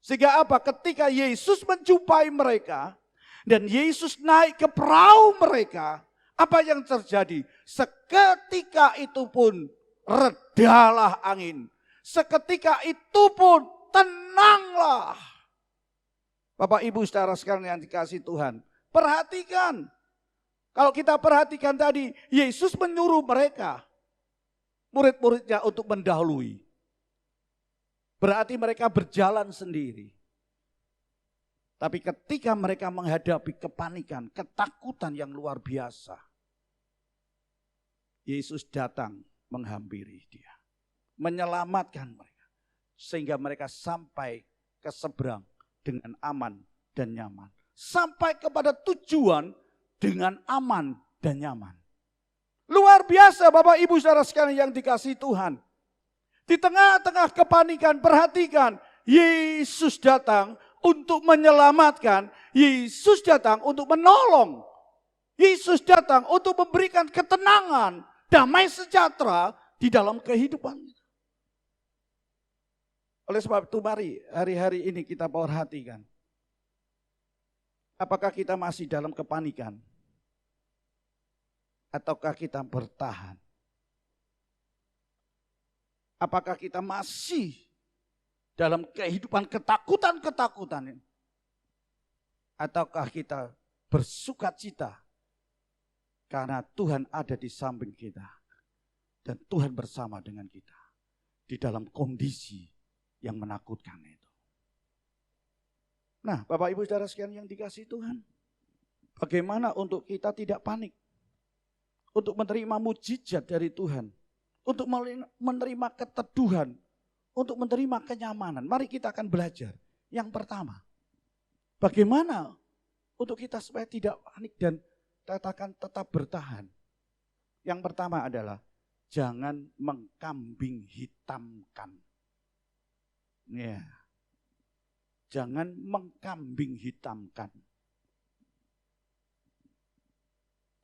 Sehingga apa? Ketika Yesus menjumpai mereka, dan Yesus naik ke perahu mereka, apa yang terjadi? Seketika itu pun redalah angin. Seketika itu pun tenanglah. Bapak Ibu saudara sekalian yang dikasihi Tuhan, perhatikan. Kalau kita perhatikan tadi, Yesus menyuruh mereka, murid-muridnya untuk mendahului. Berarti mereka berjalan sendiri. Tapi ketika mereka menghadapi kepanikan, ketakutan yang luar biasa, Yesus datang menghampiri dia, menyelamatkan mereka. Sehingga mereka sampai ke seberang dengan aman dan nyaman. Sampai kepada tujuan dengan aman dan nyaman. Luar biasa Bapak Ibu Saudara sekalian yang dikasihi Tuhan. Di tengah-tengah kepanikan, perhatikan, Yesus datang untuk menyelamatkan, Yesus datang untuk menolong, Yesus datang untuk memberikan ketenangan, damai sejahtera di dalam kehidupan. Oleh sebab itu mari hari-hari ini kita perhatikan. Apakah kita masih dalam kepanikan? Ataukah kita bertahan? Apakah kita masih dalam kehidupan ketakutan-ketakutan ini? Ataukah kita bersukacita karena Tuhan ada di samping kita dan Tuhan bersama dengan kita di dalam kondisi yang menakutkan itu. Nah, Bapak Ibu Saudara sekalian yang dikasihi Tuhan, bagaimana untuk kita tidak panik, untuk menerima mujizat dari Tuhan, untuk menerima keteduhan, untuk menerima kenyamanan. Mari kita akan belajar. Yang pertama, bagaimana untuk kita supaya tidak panik dan katakan tetap bertahan. Yang pertama adalah jangan mengkambing hitamkan. Ya. Jangan mengkambing hitamkan.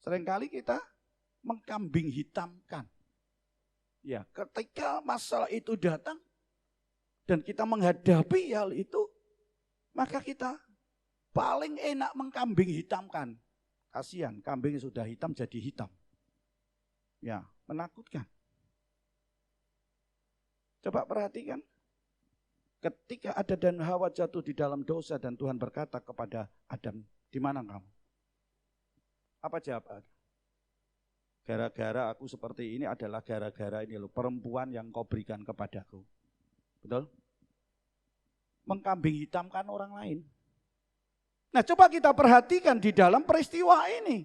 Seringkali kita mengkambing hitamkan. Ya, ketika masalah itu datang dan kita menghadapi hal itu, maka kita paling enak mengkambing hitamkan. Kasihan, kambing sudah hitam jadi hitam. Ya, menakutkan. Coba perhatikan. Ketika Adam dan Hawa jatuh di dalam dosa dan Tuhan berkata kepada Adam, di mana kamu? Apa jawaban? Gara-gara aku seperti ini adalah gara-gara ini loh, perempuan yang kau berikan kepadaku. Betul? Mengkambing hitamkan orang lain. Nah, coba kita perhatikan di dalam peristiwa ini.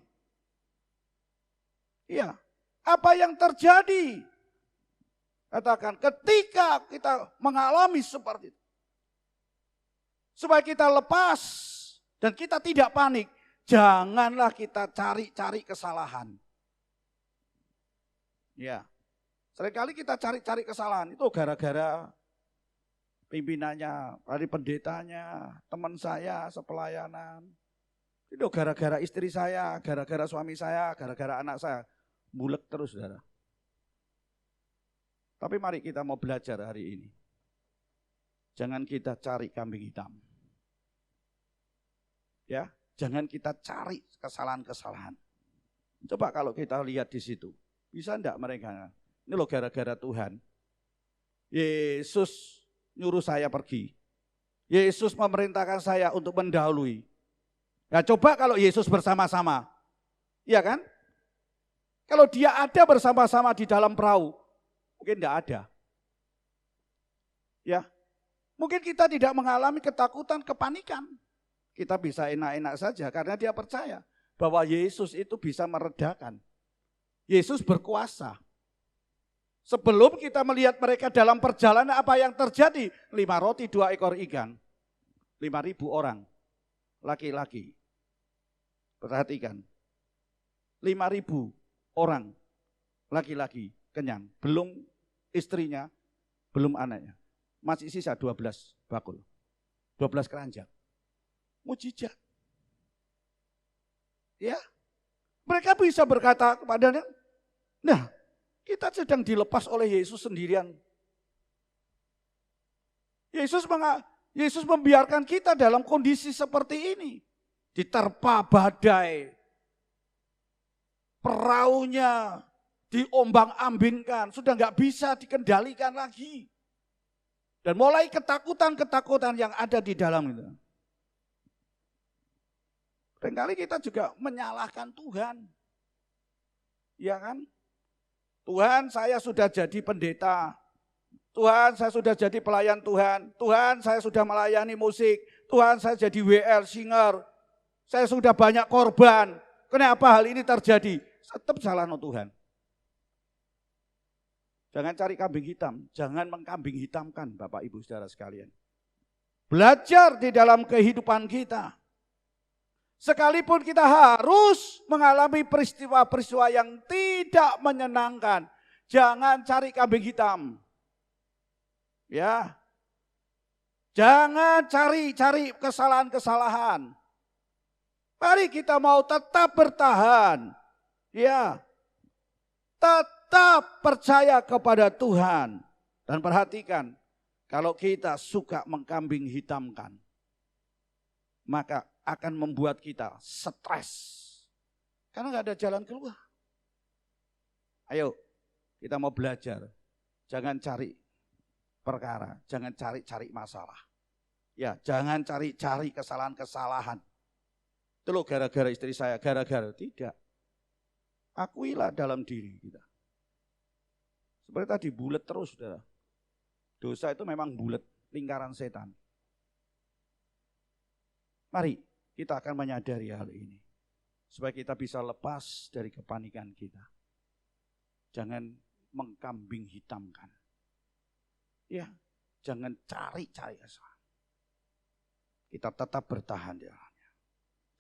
Iya, apa yang terjadi? Katakan, ketika kita mengalami seperti itu, supaya kita lepas dan kita tidak panik, janganlah kita cari-cari kesalahan. Ya, seringkali kita cari-cari kesalahan, itu gara-gara pimpinannya, dari pendetanya, teman saya, sepelayanan. Itu gara-gara istri saya, gara-gara suami saya, gara-gara anak saya. Bulek terus, saudara. Tapi mari kita mau belajar hari ini. Jangan kita cari kambing hitam. Ya, jangan kita cari kesalahan-kesalahan. Coba kalau kita lihat di situ, bisa enggak mereka? Ini loh gara-gara Tuhan. Yesus nyuruh saya pergi. Yesus memerintahkan saya untuk mendahului. Nah, coba kalau Yesus bersama-sama. Iya kan? Kalau dia ada bersama-sama di dalam perahu, mungkin tidak ada. Ya, mungkin kita tidak mengalami ketakutan, kepanikan. Kita bisa enak-enak saja karena dia percaya bahwa Yesus itu bisa meredakan. Yesus berkuasa. Sebelum kita melihat mereka dalam perjalanan, apa yang terjadi? 5 roti, 2 ekor ikan. 5.000 orang, laki-laki. Perhatikan. 5.000 orang, laki-laki kenyang. Belum istrinya, belum anaknya. Masih sisa 12 bakul. 12 keranjang. Mujizat. Ya. Mereka bisa berkata kepadanya, nah, kita sedang dilepas oleh Yesus sendirian. Yesus membiarkan kita dalam kondisi seperti ini. Diterpa badai. Perahunya diombang-ambingkan. Sudah nggak bisa dikendalikan lagi. Dan mulai ketakutan-ketakutan yang ada di dalam itu. Seringkali kita juga menyalahkan Tuhan. Ya kan? Tuhan, saya sudah jadi pendeta. Tuhan, saya sudah jadi pelayan Tuhan. Tuhan, saya sudah melayani musik. Tuhan, saya jadi WL singer. Saya sudah banyak korban. Kenapa hal ini terjadi? Tetap salahno Tuhan. Jangan cari kambing hitam. Jangan mengkambing hitamkan Bapak Ibu Saudara sekalian. Belajar di dalam kehidupan kita. Sekalipun kita harus mengalami peristiwa-peristiwa yang tidak menyenangkan, jangan cari kambing hitam. Ya. Jangan cari kesalahan-kesalahan. Mari kita mau tetap bertahan. Ya. Tetap percaya kepada Tuhan. Dan perhatikan, kalau kita suka mengkambing hitamkan, maka akan membuat kita stres. Karena nggak ada jalan keluar. Ayo, kita mau belajar. Jangan cari perkara, jangan cari masalah. Ya, jangan cari kesalahan-kesalahan. Itu loh gara-gara istri saya, gara-gara. Tidak. Akuilah dalam diri kita. Seperti tadi, bulat terus, saudara. Dosa itu memang bulat, lingkaran setan. Mari kita akan menyadari hal ini. Supaya kita bisa lepas dari kepanikan kita. Jangan mengkambing hitamkan. Ya, jangan cari kesalahan. Kita tetap bertahan di dalamnya.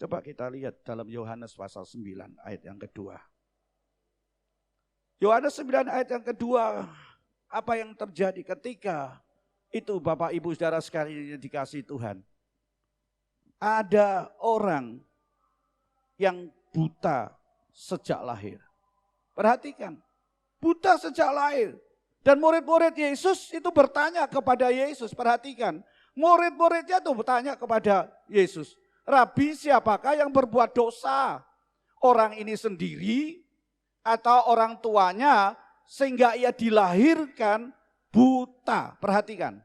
Coba kita lihat dalam Yohanes pasal 9 ayat yang kedua. Yohanes 9 ayat yang kedua, apa yang terjadi ketika itu Bapak Ibu Saudara sekalian dikasihi Tuhan. Ada orang yang buta sejak lahir. Perhatikan, buta sejak lahir. Dan murid-murid Yesus itu bertanya kepada Yesus. Perhatikan, murid-muridnya itu bertanya kepada Yesus. Rabi, siapakah yang berbuat dosa? Orang ini sendiri atau orang tuanya sehingga ia dilahirkan buta. Perhatikan.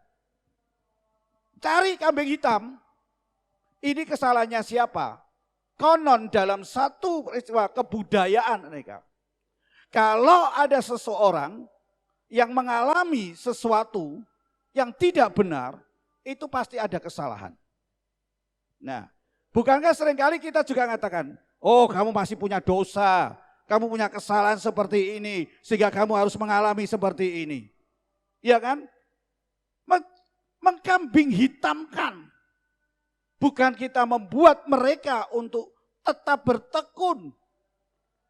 Cari kambing hitam. Ini kesalahannya siapa? Konon dalam satu peristiwa kebudayaan mereka. Kalau ada seseorang yang mengalami sesuatu yang tidak benar, itu pasti ada kesalahan. Nah, bukankah seringkali kita juga mengatakan, oh kamu masih punya dosa, kamu punya kesalahan seperti ini, sehingga kamu harus mengalami seperti ini. Iya kan? Mengkambing hitamkan. Bukan kita membuat mereka untuk tetap bertekun,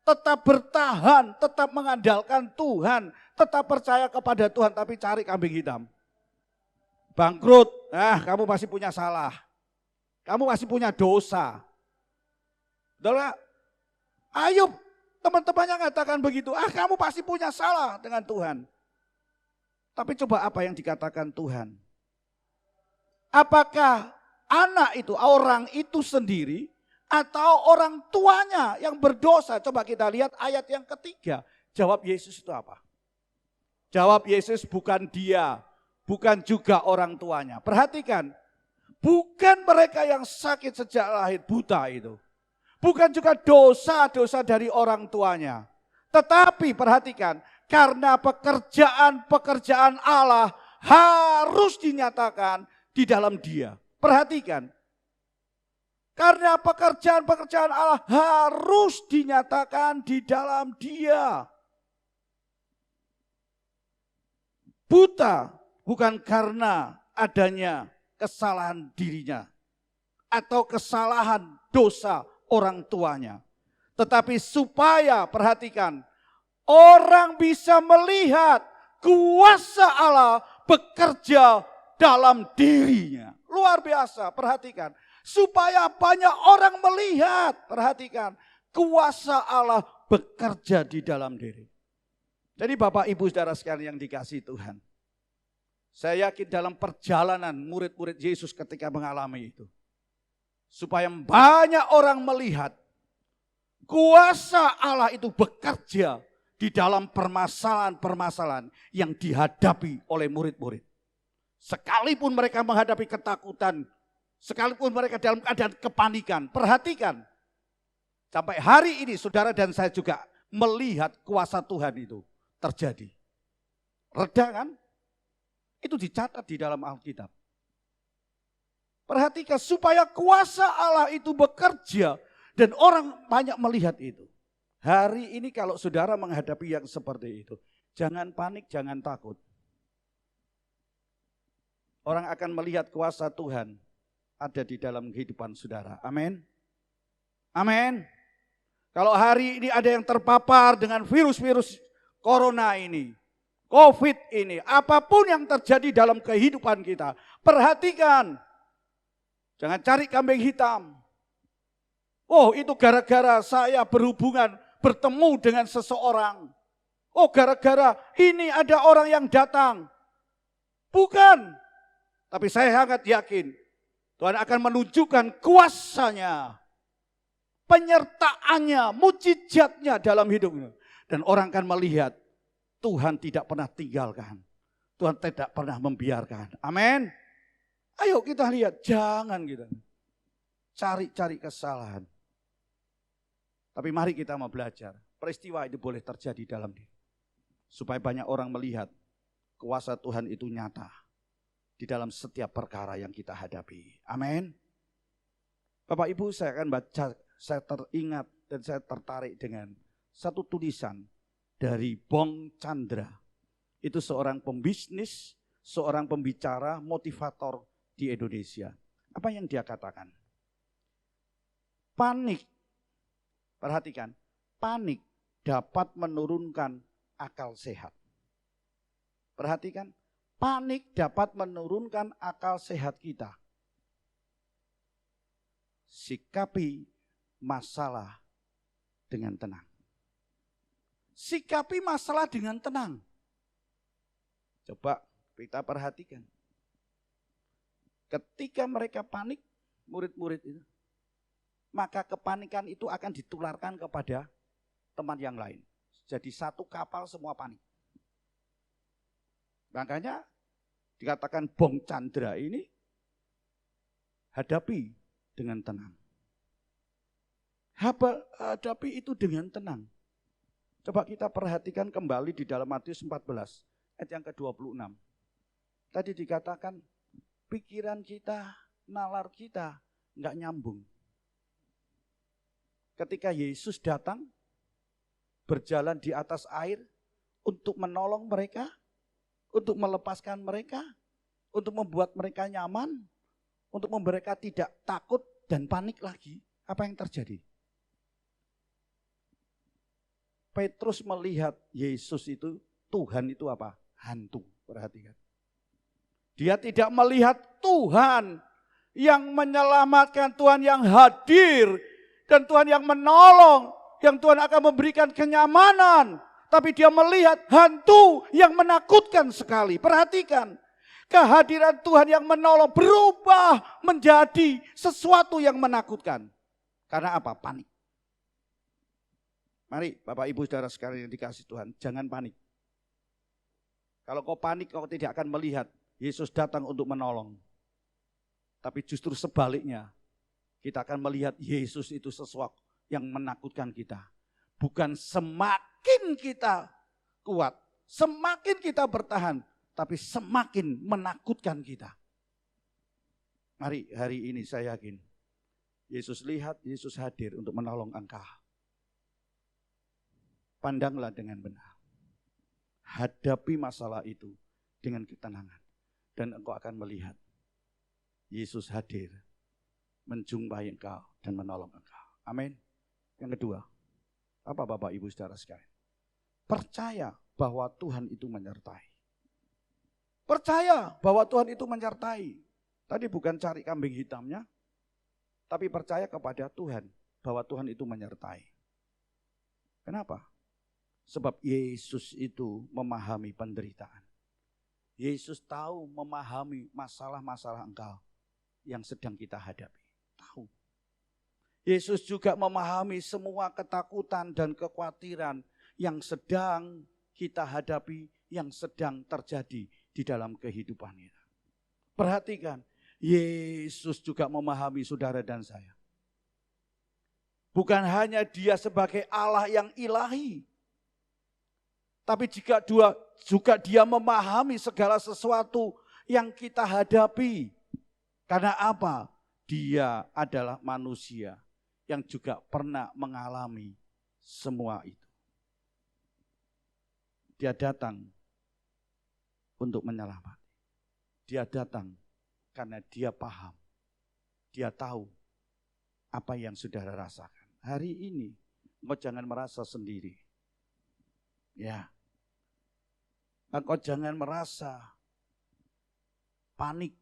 tetap bertahan, tetap mengandalkan Tuhan, tetap percaya kepada Tuhan, tapi cari kambing hitam. Bangkrut, kamu masih punya salah, kamu masih punya dosa. Adalah Ayub, teman-temannya mengatakan begitu, kamu pasti punya salah dengan Tuhan. Tapi coba apa yang dikatakan Tuhan? Apakah anak itu, orang itu sendiri, atau orang tuanya yang berdosa? Coba kita lihat ayat yang ketiga. Jawab Yesus itu apa? Jawab Yesus, bukan dia, bukan juga orang tuanya. Perhatikan, bukan mereka yang sakit sejak lahir buta itu. Bukan juga dosa-dosa dari orang tuanya. Tetapi perhatikan, karena pekerjaan Allah harus dinyatakan di dalam dia. Perhatikan, karena pekerjaan Allah harus dinyatakan di dalam dia. Buta bukan karena adanya kesalahan dirinya atau kesalahan dosa orang tuanya. Tetapi supaya, perhatikan, orang bisa melihat kuasa Allah bekerja dalam dirinya. Luar biasa, perhatikan. Supaya banyak orang melihat, perhatikan, kuasa Allah bekerja di dalam diri. Jadi Bapak Ibu Saudara sekalian yang dikasihi Tuhan. Saya yakin dalam perjalanan murid-murid Yesus ketika mengalami itu. Supaya banyak orang melihat kuasa Allah itu bekerja di dalam permasalahan-permasalahan yang dihadapi oleh murid-murid. Sekalipun mereka menghadapi ketakutan, sekalipun mereka dalam keadaan kepanikan, perhatikan. Sampai hari ini saudara dan saya juga melihat kuasa Tuhan itu terjadi. Reda kan? Itu dicatat di dalam Alkitab. Perhatikan supaya kuasa Allah itu bekerja dan orang banyak melihat itu. Hari ini kalau saudara menghadapi yang seperti itu, jangan panik, jangan takut. Orang akan melihat kuasa Tuhan ada di dalam kehidupan saudara. Amin. Amin. Kalau hari ini ada yang terpapar dengan virus-virus corona ini, COVID ini, apapun yang terjadi dalam kehidupan kita, perhatikan. Jangan cari kambing hitam. Oh, itu gara-gara saya berhubungan, bertemu dengan seseorang. Oh, gara-gara ini ada orang yang datang. Bukan. Tapi saya sangat yakin Tuhan akan menunjukkan kuasanya, penyertaannya, mujizatnya dalam hidupnya. Dan orang akan melihat Tuhan tidak pernah tinggalkan. Tuhan tidak pernah membiarkan. Amin. Ayo kita lihat, jangan kita cari-cari kesalahan. Tapi mari kita mau belajar. Peristiwa itu boleh terjadi dalam diri. Supaya banyak orang melihat kuasa Tuhan itu nyata di dalam setiap perkara yang kita hadapi. Amin. Bapak Ibu, saya akan baca, saya teringat dan saya tertarik dengan satu tulisan dari Bong Chandra. Itu seorang pembisnis, seorang pembicara, motivator di Indonesia. Apa yang dia katakan? Panik, perhatikan, panik dapat menurunkan akal sehat. Perhatikan, panik dapat menurunkan akal sehat kita. Sikapi masalah dengan tenang. Sikapi masalah dengan tenang. Coba kita perhatikan. Ketika mereka panik, murid-murid itu, maka kepanikan itu akan ditularkan kepada teman yang lain. Jadi satu kapal semua panik. Makanya dikatakan Bong Chandra ini hadapi dengan tenang. Hadapi itu dengan tenang. Coba kita perhatikan kembali di dalam Matius 14 ayat yang ke-26. Tadi dikatakan pikiran kita, nalar kita enggak nyambung. Ketika Yesus datang berjalan di atas air untuk menolong mereka, untuk melepaskan mereka, untuk membuat mereka nyaman, untuk membuat mereka tidak takut dan panik lagi. Apa yang terjadi? Petrus melihat Yesus itu, Tuhan itu apa? Hantu. Perhatikan. Dia tidak melihat Tuhan yang menyelamatkan, Tuhan yang hadir, dan Tuhan yang menolong, yang Tuhan akan memberikan kenyamanan. Tapi dia melihat hantu yang menakutkan sekali. Perhatikan, kehadiran Tuhan yang menolong berubah menjadi sesuatu yang menakutkan. Karena apa? Panik. Mari Bapak Ibu Saudara sekalian yang dikasih Tuhan, jangan panik. Kalau kau panik, kau tidak akan melihat Yesus datang untuk menolong. Tapi justru sebaliknya, kita akan melihat Yesus itu sesuatu yang menakutkan kita. Bukan semakin kita kuat, semakin kita bertahan, tapi semakin menakutkan kita. Mari hari ini saya yakin, Yesus lihat, Yesus hadir untuk menolong engkau. Pandanglah dengan benar. Hadapi masalah itu dengan ketenangan. Dan engkau akan melihat Yesus hadir menjumpai engkau dan menolong engkau. Amin. Yang kedua, apa Bapak Ibu Saudara sekalian? Percaya bahwa Tuhan itu menyertai. Percaya bahwa Tuhan itu menyertai. Tadi bukan cari kambing hitamnya, tapi percaya kepada Tuhan bahwa Tuhan itu menyertai. Kenapa? Sebab Yesus itu memahami penderitaan. Yesus tahu memahami masalah-masalah engkau yang sedang kita hadapi. Tahu. Yesus juga memahami semua ketakutan dan kekhawatiran yang sedang kita hadapi, yang sedang terjadi di dalam kehidupan kita. Perhatikan, Yesus juga memahami saudara dan saya. Bukan hanya dia sebagai Allah yang ilahi, tapi juga dia memahami segala sesuatu yang kita hadapi. Karena apa? Dia adalah manusia yang juga pernah mengalami semua itu. Dia datang untuk menyelamatkan. Dia datang karena dia paham. Dia tahu apa yang saudara rasakan. hari ini engkau jangan merasa sendiri. Ya. Engkau jangan merasa panik.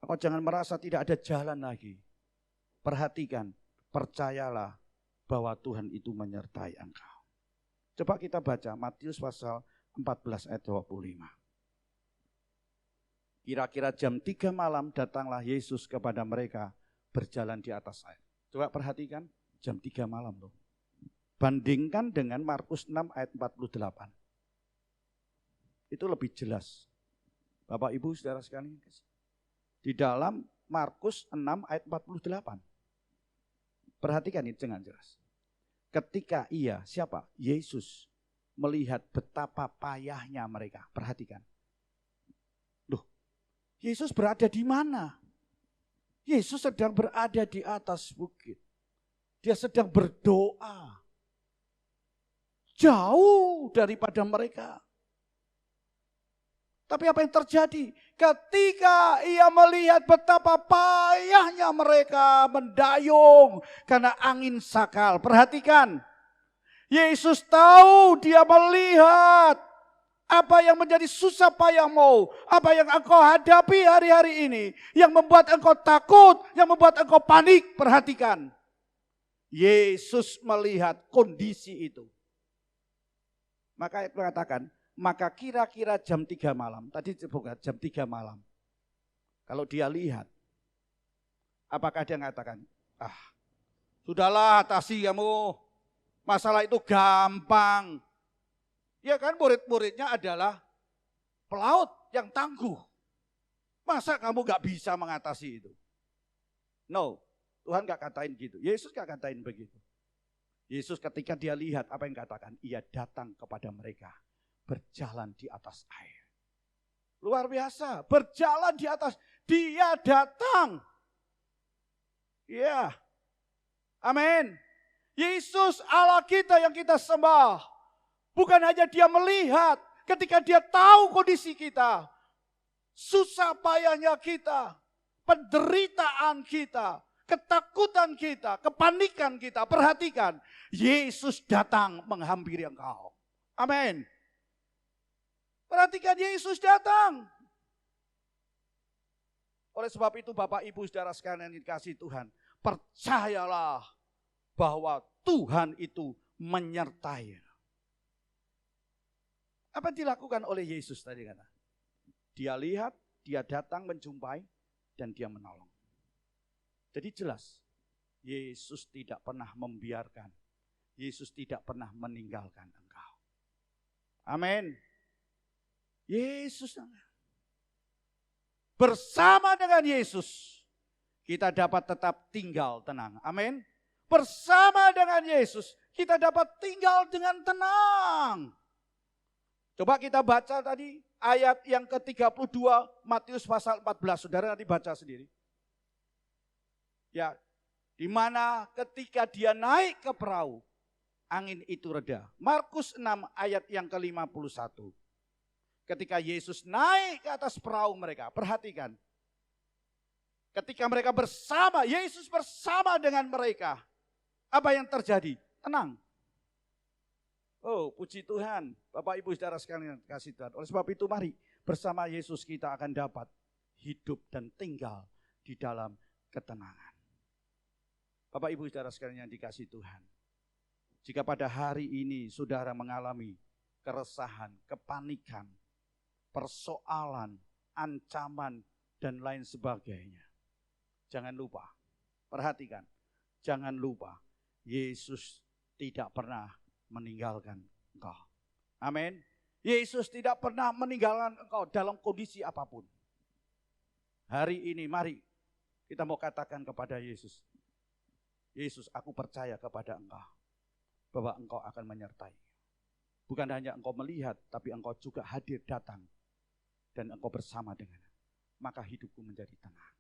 Engkau jangan merasa tidak ada jalan lagi. Perhatikan, percayalah bahwa Tuhan itu menyertai engkau. Coba kita baca Matius pasal 14 ayat 25. Kira-kira jam 3 malam datanglah Yesus kepada mereka berjalan di atas air. Coba perhatikan, jam 3 malam loh. Bandingkan dengan Markus 6 ayat 48. Itu lebih jelas. Bapak Ibu saudara sekalian, di dalam Markus 6 ayat 48. Perhatikan ini dengan jelas. Ketika siapa? Yesus melihat betapa payahnya mereka. Perhatikan. Loh, Yesus berada di mana? Yesus sedang berada di atas bukit. Dia sedang berdoa. Jauh daripada mereka. Tapi apa yang terjadi? Ketika ia melihat betapa payahnya mereka mendayung karena angin sakal. Perhatikan. Yesus tahu, dia melihat apa yang menjadi susah payahmu. Apa yang engkau hadapi hari-hari ini. Yang membuat engkau takut, yang membuat engkau panik. Perhatikan. Yesus melihat kondisi itu. Maka mengatakan, maka kira-kira jam 3 malam. Tadi bukan jam 3 malam. Kalau dia lihat, apakah dia mengatakan, sudahlah atasi kamu. Masalah itu gampang. Ya kan, murid-muridnya adalah pelaut yang tangguh. Masa kamu gak bisa mengatasi itu? No, Tuhan gak katain gitu. Yesus gak katain begitu. Yesus ketika dia lihat apa yang katakan, ia datang kepada mereka. Berjalan di atas air. Luar biasa, berjalan di atas. Dia datang. Ya, amin. Yesus Allah kita yang kita sembah. Bukan hanya dia melihat, ketika dia tahu kondisi kita. Susah payahnya kita. Penderitaan kita. Ketakutan kita, kepanikan kita. Perhatikan, Yesus datang menghampiri engkau. Amin. Perhatikan, Yesus datang. Oleh sebab itu Bapak Ibu saudara sekalian yang dikasihi Tuhan, percayalah bahwa Tuhan itu menyertai. Apa yang dilakukan oleh Yesus tadi kata? Dia lihat, dia datang menjumpai, dan dia menolong. Jadi jelas, Yesus tidak pernah membiarkan. Yesus tidak pernah meninggalkan engkau. Amin. Yesus. Bersama dengan Yesus, kita dapat tetap tinggal tenang. Amin. Bersama dengan Yesus, kita dapat tinggal dengan tenang. Coba kita baca tadi ayat yang ke-32 Matius pasal 14. Saudara nanti baca sendiri. Ya, di mana ketika dia naik ke perahu, angin itu reda. Markus 6 ayat yang ke-51. Ketika Yesus naik ke atas perahu mereka, perhatikan. Ketika mereka bersama, Yesus bersama dengan mereka. Apa yang terjadi? Tenang. Oh, puji Tuhan. Bapak Ibu saudara sekalian kasih Tuhan. Oleh sebab itu mari bersama Yesus kita akan dapat hidup dan tinggal di dalam ketenangan. Bapak Ibu saudara sekalian yang dikasih Tuhan. Jika pada hari ini saudara mengalami keresahan, kepanikan, persoalan, ancaman, dan lain sebagainya. Jangan lupa, perhatikan, jangan lupa, Yesus tidak pernah meninggalkan engkau. Amin. Yesus tidak pernah meninggalkan engkau dalam kondisi apapun. Hari ini mari kita mau katakan kepada Yesus, Yesus, aku percaya kepada engkau, bahwa engkau akan menyertai. Bukan hanya engkau melihat, tapi engkau juga hadir datang. Dan engkau bersama dengan. Maka hidupku menjadi tenang.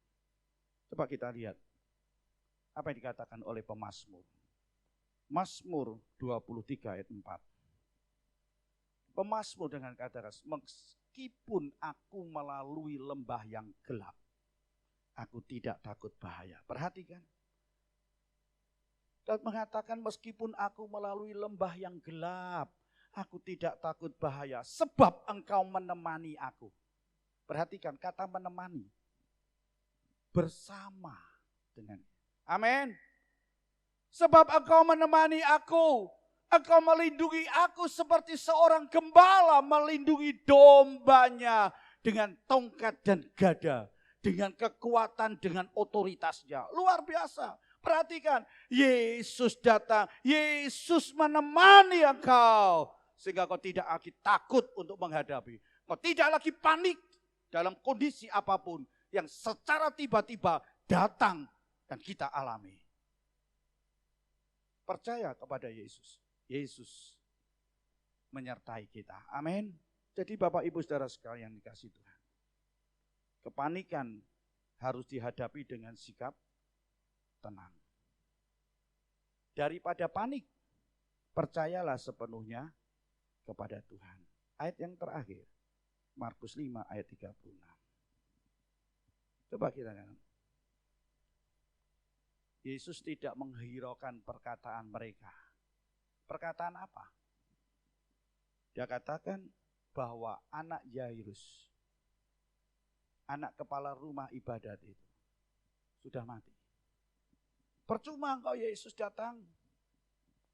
Coba kita lihat. Apa yang dikatakan oleh pemazmur. Mazmur 23 ayat 4. Pemazmur dengan kata keras, meskipun aku melalui lembah yang gelap, aku tidak takut bahaya. Perhatikan. Dan mengatakan meskipun aku melalui lembah yang gelap, aku tidak takut bahaya sebab engkau menemani aku. Perhatikan kata menemani. Bersama dengan. Amin. Sebab engkau menemani aku. Engkau melindungi aku seperti seorang gembala melindungi dombanya dengan tongkat dan gada. Dengan kekuatan, dengan otoritasnya. Luar biasa. Perhatikan, Yesus datang, Yesus menemani engkau. Sehingga kau tidak lagi takut untuk menghadapi. Kau tidak lagi panik dalam kondisi apapun yang secara tiba-tiba datang dan kita alami. Percaya kepada Yesus. Yesus menyertai kita. Amin. Jadi Bapak Ibu Saudara sekalian dikasih Tuhan. Kepanikan harus dihadapi dengan sikap tenang. Daripada panik, percayalah sepenuhnya kepada Tuhan. Ayat yang terakhir, Markus 5 ayat 36. Coba kita lihat. Yesus tidak menghiraukan perkataan mereka. Perkataan apa? Dia katakan bahwa anak Yairus, anak kepala rumah ibadat itu, sudah mati. Percuma engkau Yesus datang.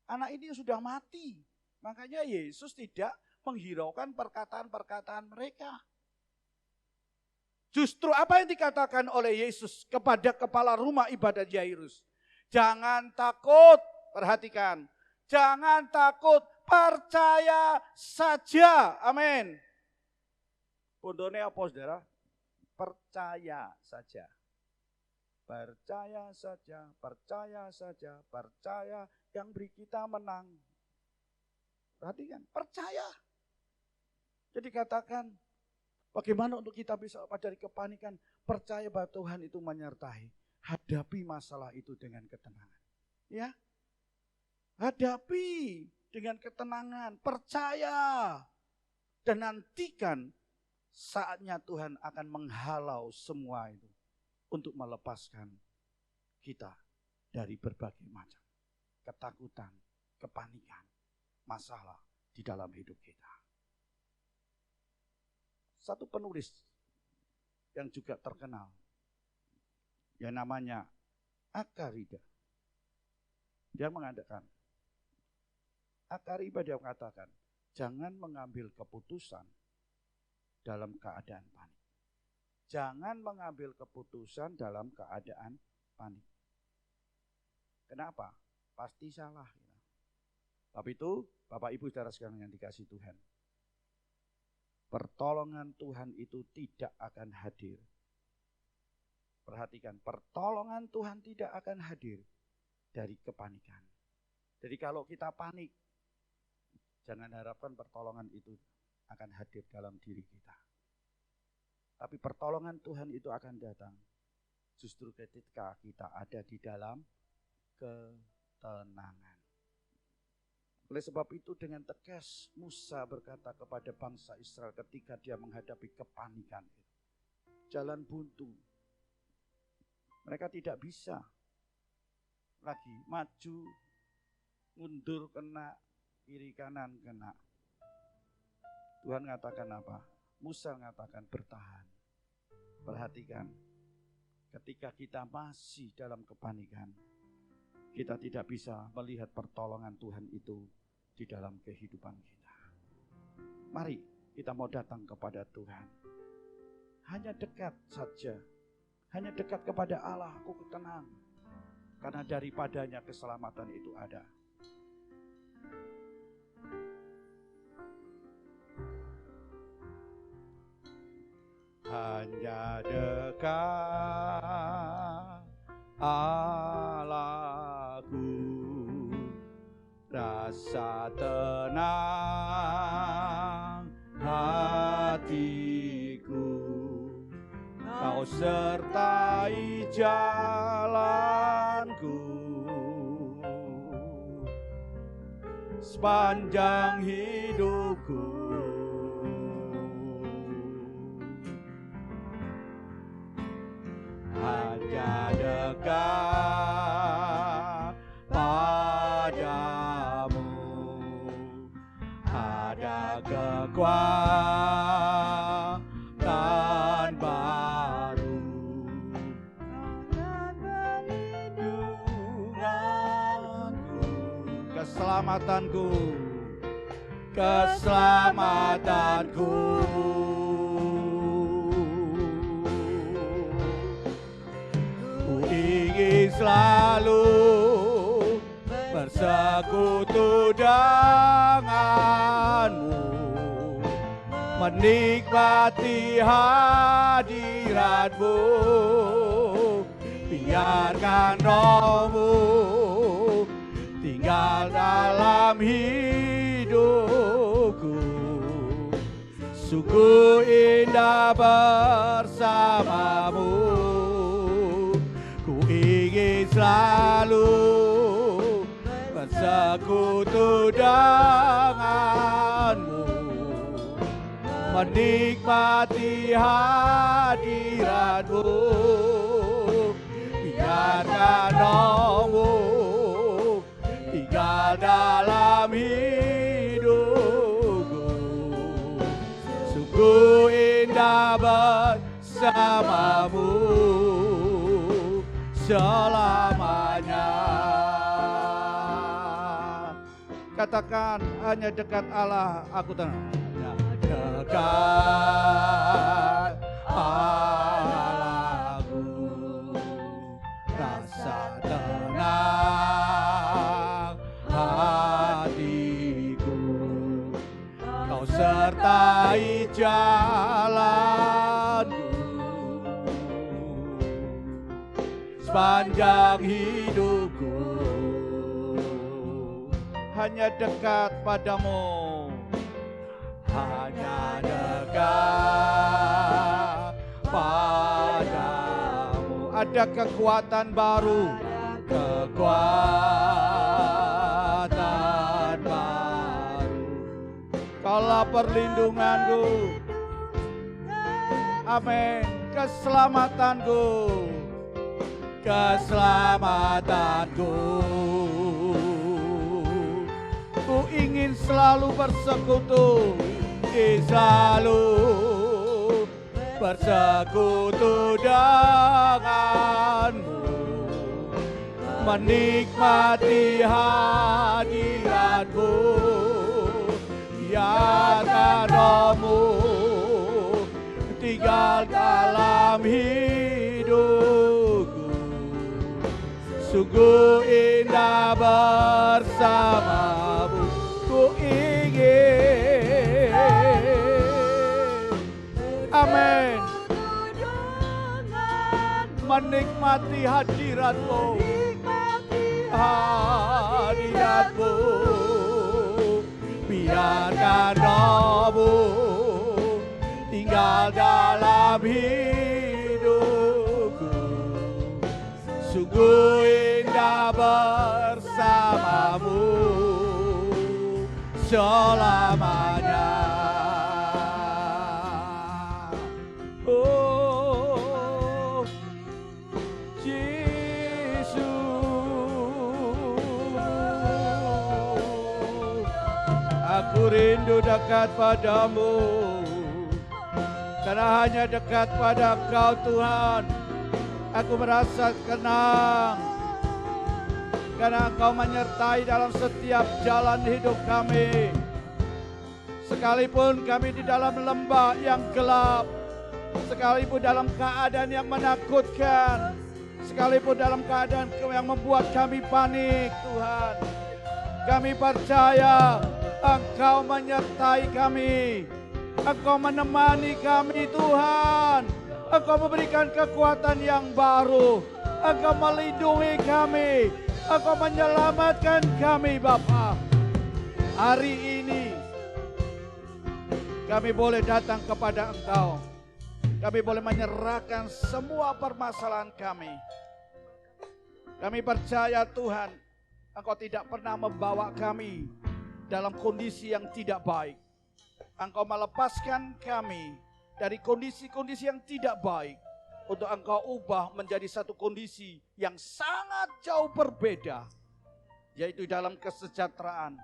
Anak ini sudah mati. Makanya Yesus tidak menghiraukan perkataan-perkataan mereka. Justru apa yang dikatakan oleh Yesus kepada kepala rumah ibadat Yairus? Jangan takut, perhatikan. Jangan takut, percaya saja. Amin. Pondone apa saudara? Percaya saja. Percaya saja, percaya saja, percaya yang beri kita menang. Perhatikan, percaya. Jadi katakan, bagaimana untuk kita bisa lepas dari kepanikan? Percaya bahwa Tuhan itu menyertai. Hadapi masalah itu dengan ketenangan. Ya, hadapi dengan ketenangan. Percaya. Dan nantikan saatnya Tuhan akan menghalau semua itu. Untuk melepaskan kita dari berbagai macam ketakutan, kepanikan, masalah di dalam hidup kita. Satu penulis yang juga terkenal, yang namanya Akarida. Dia mengatakan, dia mengatakan, jangan mengambil keputusan dalam keadaan panik. Jangan mengambil keputusan dalam keadaan panik. Kenapa? Pasti salah. Tapi itu, Bapak Ibu Saudara sekalian yang dikasih Tuhan. Pertolongan Tuhan itu tidak akan hadir. Perhatikan, pertolongan Tuhan tidak akan hadir dari kepanikan. Jadi kalau kita panik, jangan harapkan pertolongan itu akan hadir dalam diri kita. Tapi pertolongan Tuhan itu akan datang justru ketika kita ada di dalam ketenangan. Oleh sebab itu dengan tegas Musa berkata kepada bangsa Israel ketika dia menghadapi kepanikan itu. Jalan buntu. Mereka tidak bisa lagi maju, mundur kena, kiri kanan kena. Tuhan mengatakan apa? Musa mengatakan bertahan. Perhatikan, ketika kita masih dalam kepanikan, kita tidak bisa melihat pertolongan Tuhan itu di dalam kehidupan kita. Mari kita mau datang kepada Tuhan. Hanya dekat saja. Hanya dekat kepada Allah, aku tenang. Karena daripadanya keselamatan itu ada. Hanya dekat Allahku, rasa tenang hatiku, Kau sertai jalanku sepanjang hidupku. Hanya dekat keselamatanku, keselamatanku. Ku ingin selalu bersekutu denganmu, menikmati hadiratmu. Biarkan rohmu tinggal dalam hidupku. Sungguh indah bersamamu. Ku ingin selalu bersekutu denganmu, menikmati hadiratmu. Biarkan rohmu tinggal dalam hidupku. Sungguh indah bersamamu selamanya. Katakan, hanya dekat Allah aku tenang. Dekat Allahku, rasa tenang hatiku. Kau sertai jalanku sepanjang hidupku. Hanya dekat padamu, hanya dekat padamu. Ada kekuatan baru, kekuatan baru. Kaulah perlindunganku, amin. Keselamatanku, keselamatanku. Ku ingin selalu bersekutu, selalu bersekutu denganmu, menikmati hadiratmu. Biarkan rohmu tinggal dalam hidupku. Sungguh indah bersamamu. Ku ingin, amin, menikmati hadiratmu, hadiratmu. Biarkan rohmu tinggal dalam hidupku. Sungguh indah bersamamu selamanya. Oh Yesus, aku rindu dekat padamu, karena hanya dekat pada Engkau Tuhan aku merasa tenang, karena Engkau menyertai dalam setiap jalan hidup kami. Sekalipun kami di dalam lembah yang gelap, sekalipun dalam keadaan yang menakutkan, sekalipun dalam keadaan yang membuat kami panik, Tuhan, kami percaya Engkau menyertai kami, Engkau menemani kami, Tuhan. Engkau memberikan kekuatan yang baru, Engkau melindungi kami, Engkau menyelamatkan kami, Bapa. Hari ini kami boleh datang kepada Engkau, kami boleh menyerahkan semua permasalahan kami. Kami percaya Tuhan, Engkau tidak pernah membawa kami dalam kondisi yang tidak baik. Engkau melepaskan kami dari kondisi-kondisi yang tidak baik untuk Engkau ubah menjadi satu kondisi yang sangat jauh berbeda, yaitu dalam kesejahteraan,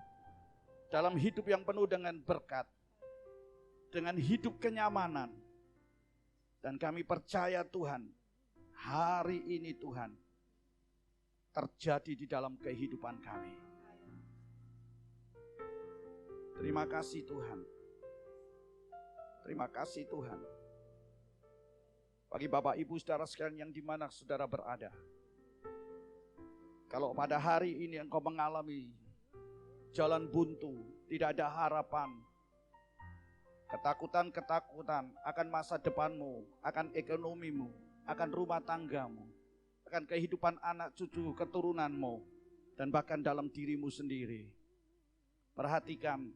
dalam hidup yang penuh dengan berkat, dengan hidup kenyamanan. Dan kami percaya Tuhan, hari ini Tuhan terjadi di dalam kehidupan kami. Terima kasih Tuhan. Terima kasih Tuhan. Bagi Bapak Ibu saudara sekalian yang di mana saudara berada. Kalau pada hari ini engkau mengalami jalan buntu, tidak ada harapan, ketakutan-ketakutan akan masa depanmu, akan ekonomimu, akan rumah tanggamu, akan kehidupan anak cucu keturunanmu, dan bahkan dalam dirimu sendiri. Perhatikan,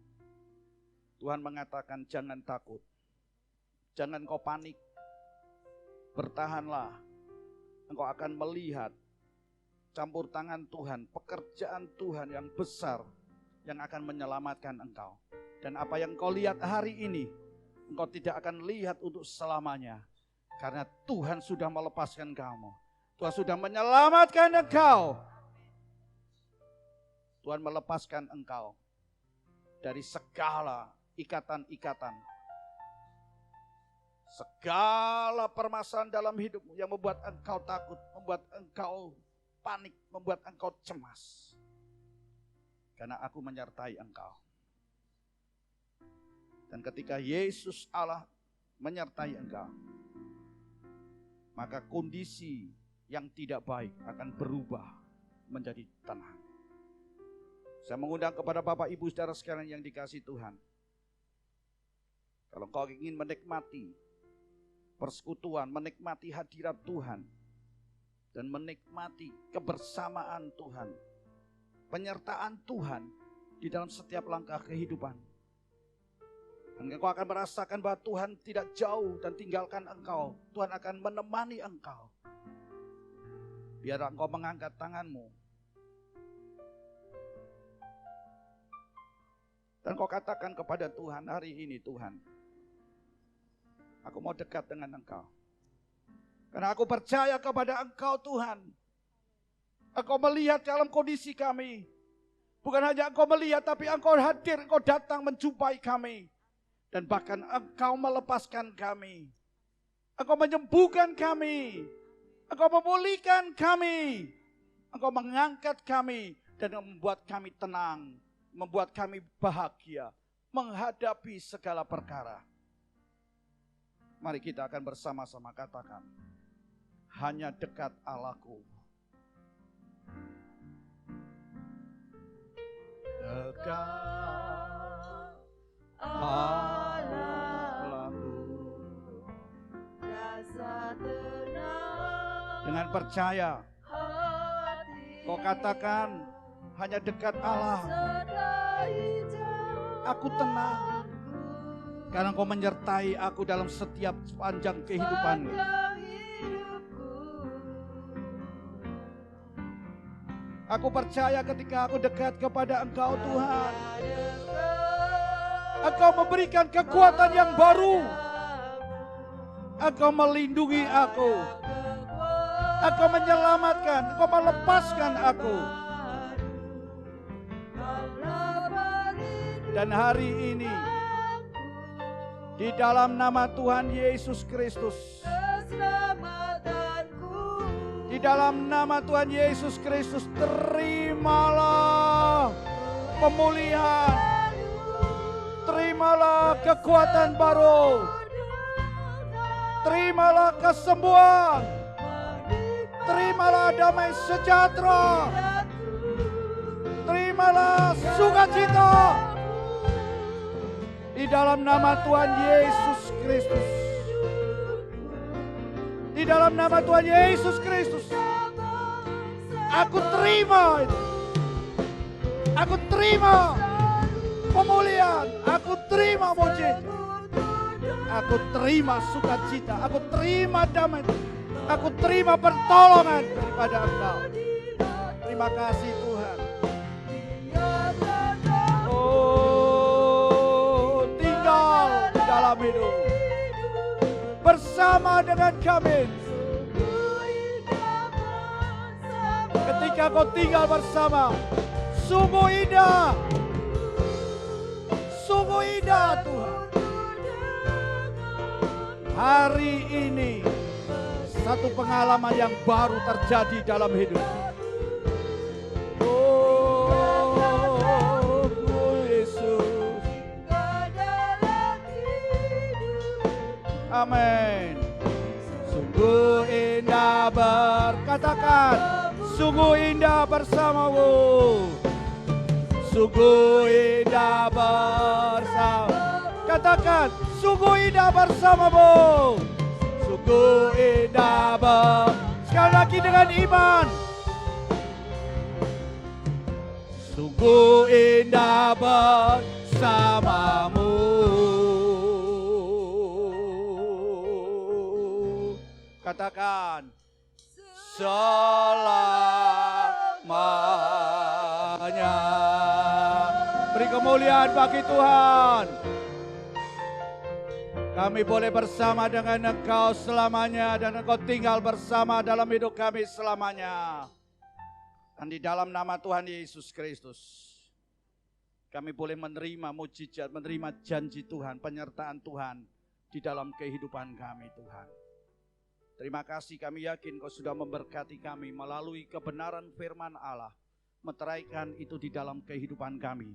Tuhan mengatakan jangan takut, jangan kau panik, bertahanlah, engkau akan melihat campur tangan Tuhan, pekerjaan Tuhan yang besar yang akan menyelamatkan engkau. Dan apa yang kau lihat hari ini, engkau tidak akan lihat untuk selamanya. Karena Tuhan sudah melepaskan kamu. Tuhan sudah menyelamatkan engkau. Tuhan melepaskan engkau dari segala ikatan-ikatan. Segala permasalahan dalam hidupmu yang membuat engkau takut, membuat engkau panik, membuat engkau cemas. Karena aku menyertai engkau. Dan ketika Yesus Allah menyertai engkau, maka kondisi yang tidak baik akan berubah menjadi tenang. Saya mengundang kepada Bapak Ibu saudara sekalian yang dikasihi Tuhan. Kalau engkau ingin menikmati persekutuan, menikmati hadirat Tuhan, dan menikmati kebersamaan Tuhan, penyertaan Tuhan di dalam setiap langkah kehidupan, dan engkau akan merasakan bahwa Tuhan tidak jauh dan tinggalkan engkau. Tuhan akan menemani engkau. Biar engkau mengangkat tanganmu dan kau katakan kepada Tuhan, hari ini Tuhan, aku mau dekat dengan engkau. Karena aku percaya kepada engkau Tuhan. Engkau melihat dalam kondisi kami. Bukan hanya engkau melihat, tapi engkau hadir, engkau datang menjumpai kami. Dan bahkan engkau melepaskan kami. Engkau menyembuhkan kami. Engkau memulihkan kami. Engkau mengangkat kami dan membuat kami tenang. Membuat kami bahagia menghadapi segala perkara. Mari kita akan bersama-sama katakan, hanya dekat Allahku. Dekat Allahku. Rasa tenang. Dengan percaya, kau katakan, hanya dekat Allah. Aku tenang. Karena kau menyertai aku dalam setiap sepanjang kehidupanku. Aku percaya ketika aku dekat kepada Engkau Tuhan, Engkau memberikan kekuatan yang baru. Engkau melindungi aku. Engkau menyelamatkan, Engkau melepaskan aku. Dan hari ini, di dalam nama Tuhan Yesus Kristus, di dalam nama Tuhan Yesus Kristus, terimalah pemulihan, terimalah kekuatan baru, terimalah kesembuhan, terimalah damai sejahtera, terimalah sukacita. Di dalam nama Tuhan Yesus Kristus. Di dalam nama Tuhan Yesus Kristus. Aku terima itu. Aku terima pemulihan. Aku terima mujizat. Aku terima sukacita. Aku terima damai. Aku terima pertolongan daripada Engkau. Terima kasih Tuhan. Dalam hidup bersama dengan kami. Ketika kau tinggal bersama, sungguh indah Tuhan. Hari ini satu pengalaman yang baru terjadi dalam hidup. Amin. Sungguh indah berkatakan, sungguh indah bersamamu. Sungguh indah bersama. Katakan, sungguh indah bersamamu. Sungguh indah sekali lagi dengan iman. Sungguh indah bersamamu. Katakan, selamanya. Beri kemuliaan bagi Tuhan. Kami boleh bersama dengan Engkau selamanya, dan Engkau tinggal bersama dalam hidup kami selamanya. Dan di dalam nama Tuhan Yesus Kristus, kami boleh menerima mujizat, menerima janji Tuhan, penyertaan Tuhan di dalam kehidupan kami, Tuhan. Terima kasih, kami yakin Kau sudah memberkati kami melalui kebenaran firman Allah. Meteraikan itu di dalam kehidupan kami.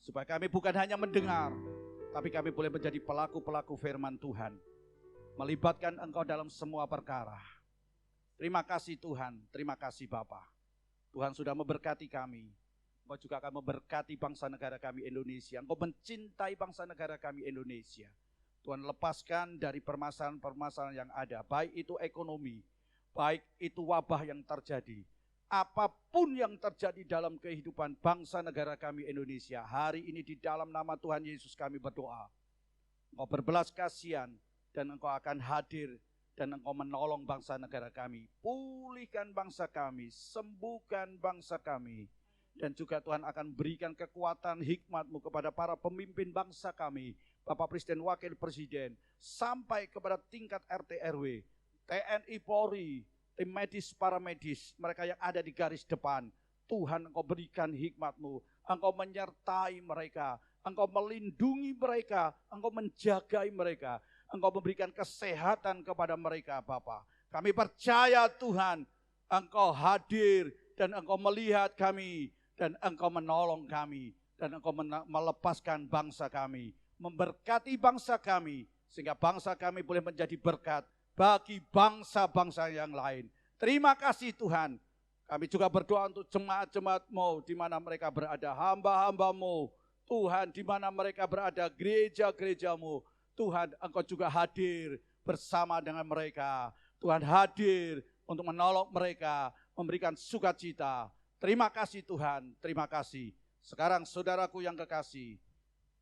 Supaya kami bukan hanya mendengar, tapi kami boleh menjadi pelaku-pelaku firman Tuhan. Melibatkan Engkau dalam semua perkara. Terima kasih Tuhan, terima kasih Bapa. Tuhan sudah memberkati kami. Engkau juga akan memberkati bangsa negara kami Indonesia. Engkau mencintai bangsa negara kami Indonesia. Tuhan, lepaskan dari permasalahan-permasalahan yang ada, baik itu ekonomi, baik itu wabah yang terjadi. Apapun yang terjadi dalam kehidupan bangsa negara kami Indonesia, hari ini di dalam nama Tuhan Yesus kami berdoa. Engkau berbelas kasihan dan Engkau akan hadir dan Engkau menolong bangsa negara kami. Pulihkan bangsa kami, sembuhkan bangsa kami. Dan juga Tuhan akan berikan kekuatan hikmat-Mu kepada para pemimpin bangsa kami, Bapak Presiden, Wakil Presiden, sampai kepada tingkat RT RW, TNI Polri, tim medis, paramedis, mereka yang ada di garis depan. Tuhan, Engkau berikan hikmat-Mu, Engkau menyertai mereka, Engkau melindungi mereka, Engkau menjagai mereka, Engkau memberikan kesehatan kepada mereka, Bapa. Kami percaya Tuhan, Engkau hadir dan Engkau melihat kami, dan Engkau menolong kami, dan Engkau melepaskan bangsa kami, memberkati bangsa kami, sehingga bangsa kami boleh menjadi berkat bagi bangsa-bangsa yang lain. Terima kasih Tuhan. Kami juga berdoa untuk jemaat-jemaat-Mu di mana mereka berada, hamba-hamba-Mu. Tuhan, di mana mereka berada, gereja-gereja-Mu. Tuhan, Engkau juga hadir bersama dengan mereka. Tuhan hadir untuk menolong mereka, memberikan sukacita. Terima kasih Tuhan, terima kasih. Sekarang saudaraku yang kekasih,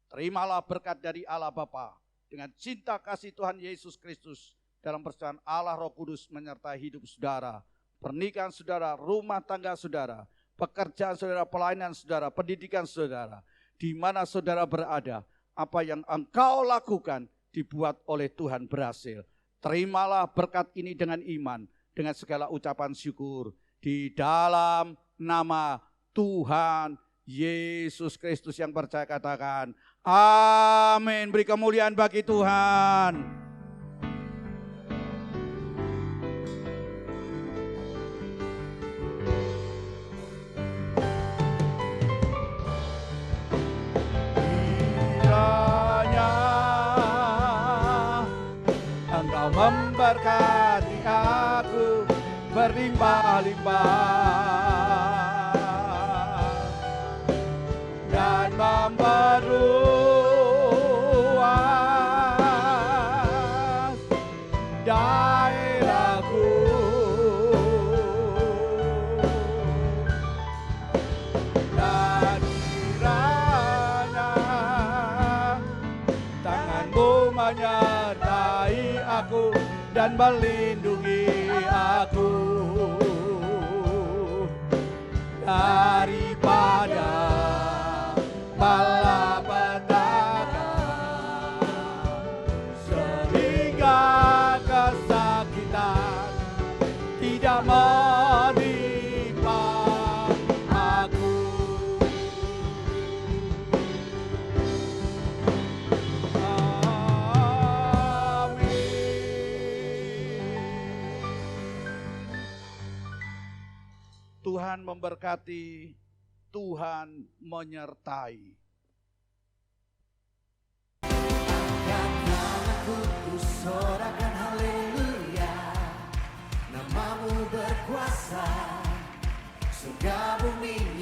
terimalah berkat dari Allah Bapa dengan cinta kasih Tuhan Yesus Kristus dalam persekutuan Allah Roh Kudus menyertai hidup saudara, pernikahan saudara, rumah tangga saudara, pekerjaan saudara, pelayanan saudara, pendidikan saudara, di mana saudara berada, apa yang engkau lakukan dibuat oleh Tuhan berhasil. Terimalah berkat ini dengan iman, dengan segala ucapan syukur di dalam nama Tuhan Yesus Kristus yang percaya katakan amin. Beri kemuliaan bagi Tuhan. Kiranya Engkau memberkati aku berlimpah-limpah dan memperluas daerahku, dan kiranya tangan-Mu menyertai aku dan melindungi aku daripada malapetaka, sehingga kesakitan tidak menimpa aku. Tuhan memberkati, Tuhan menyertai. Jiwaku ku sorakan haleluya, namamu berkuasa, surga bumi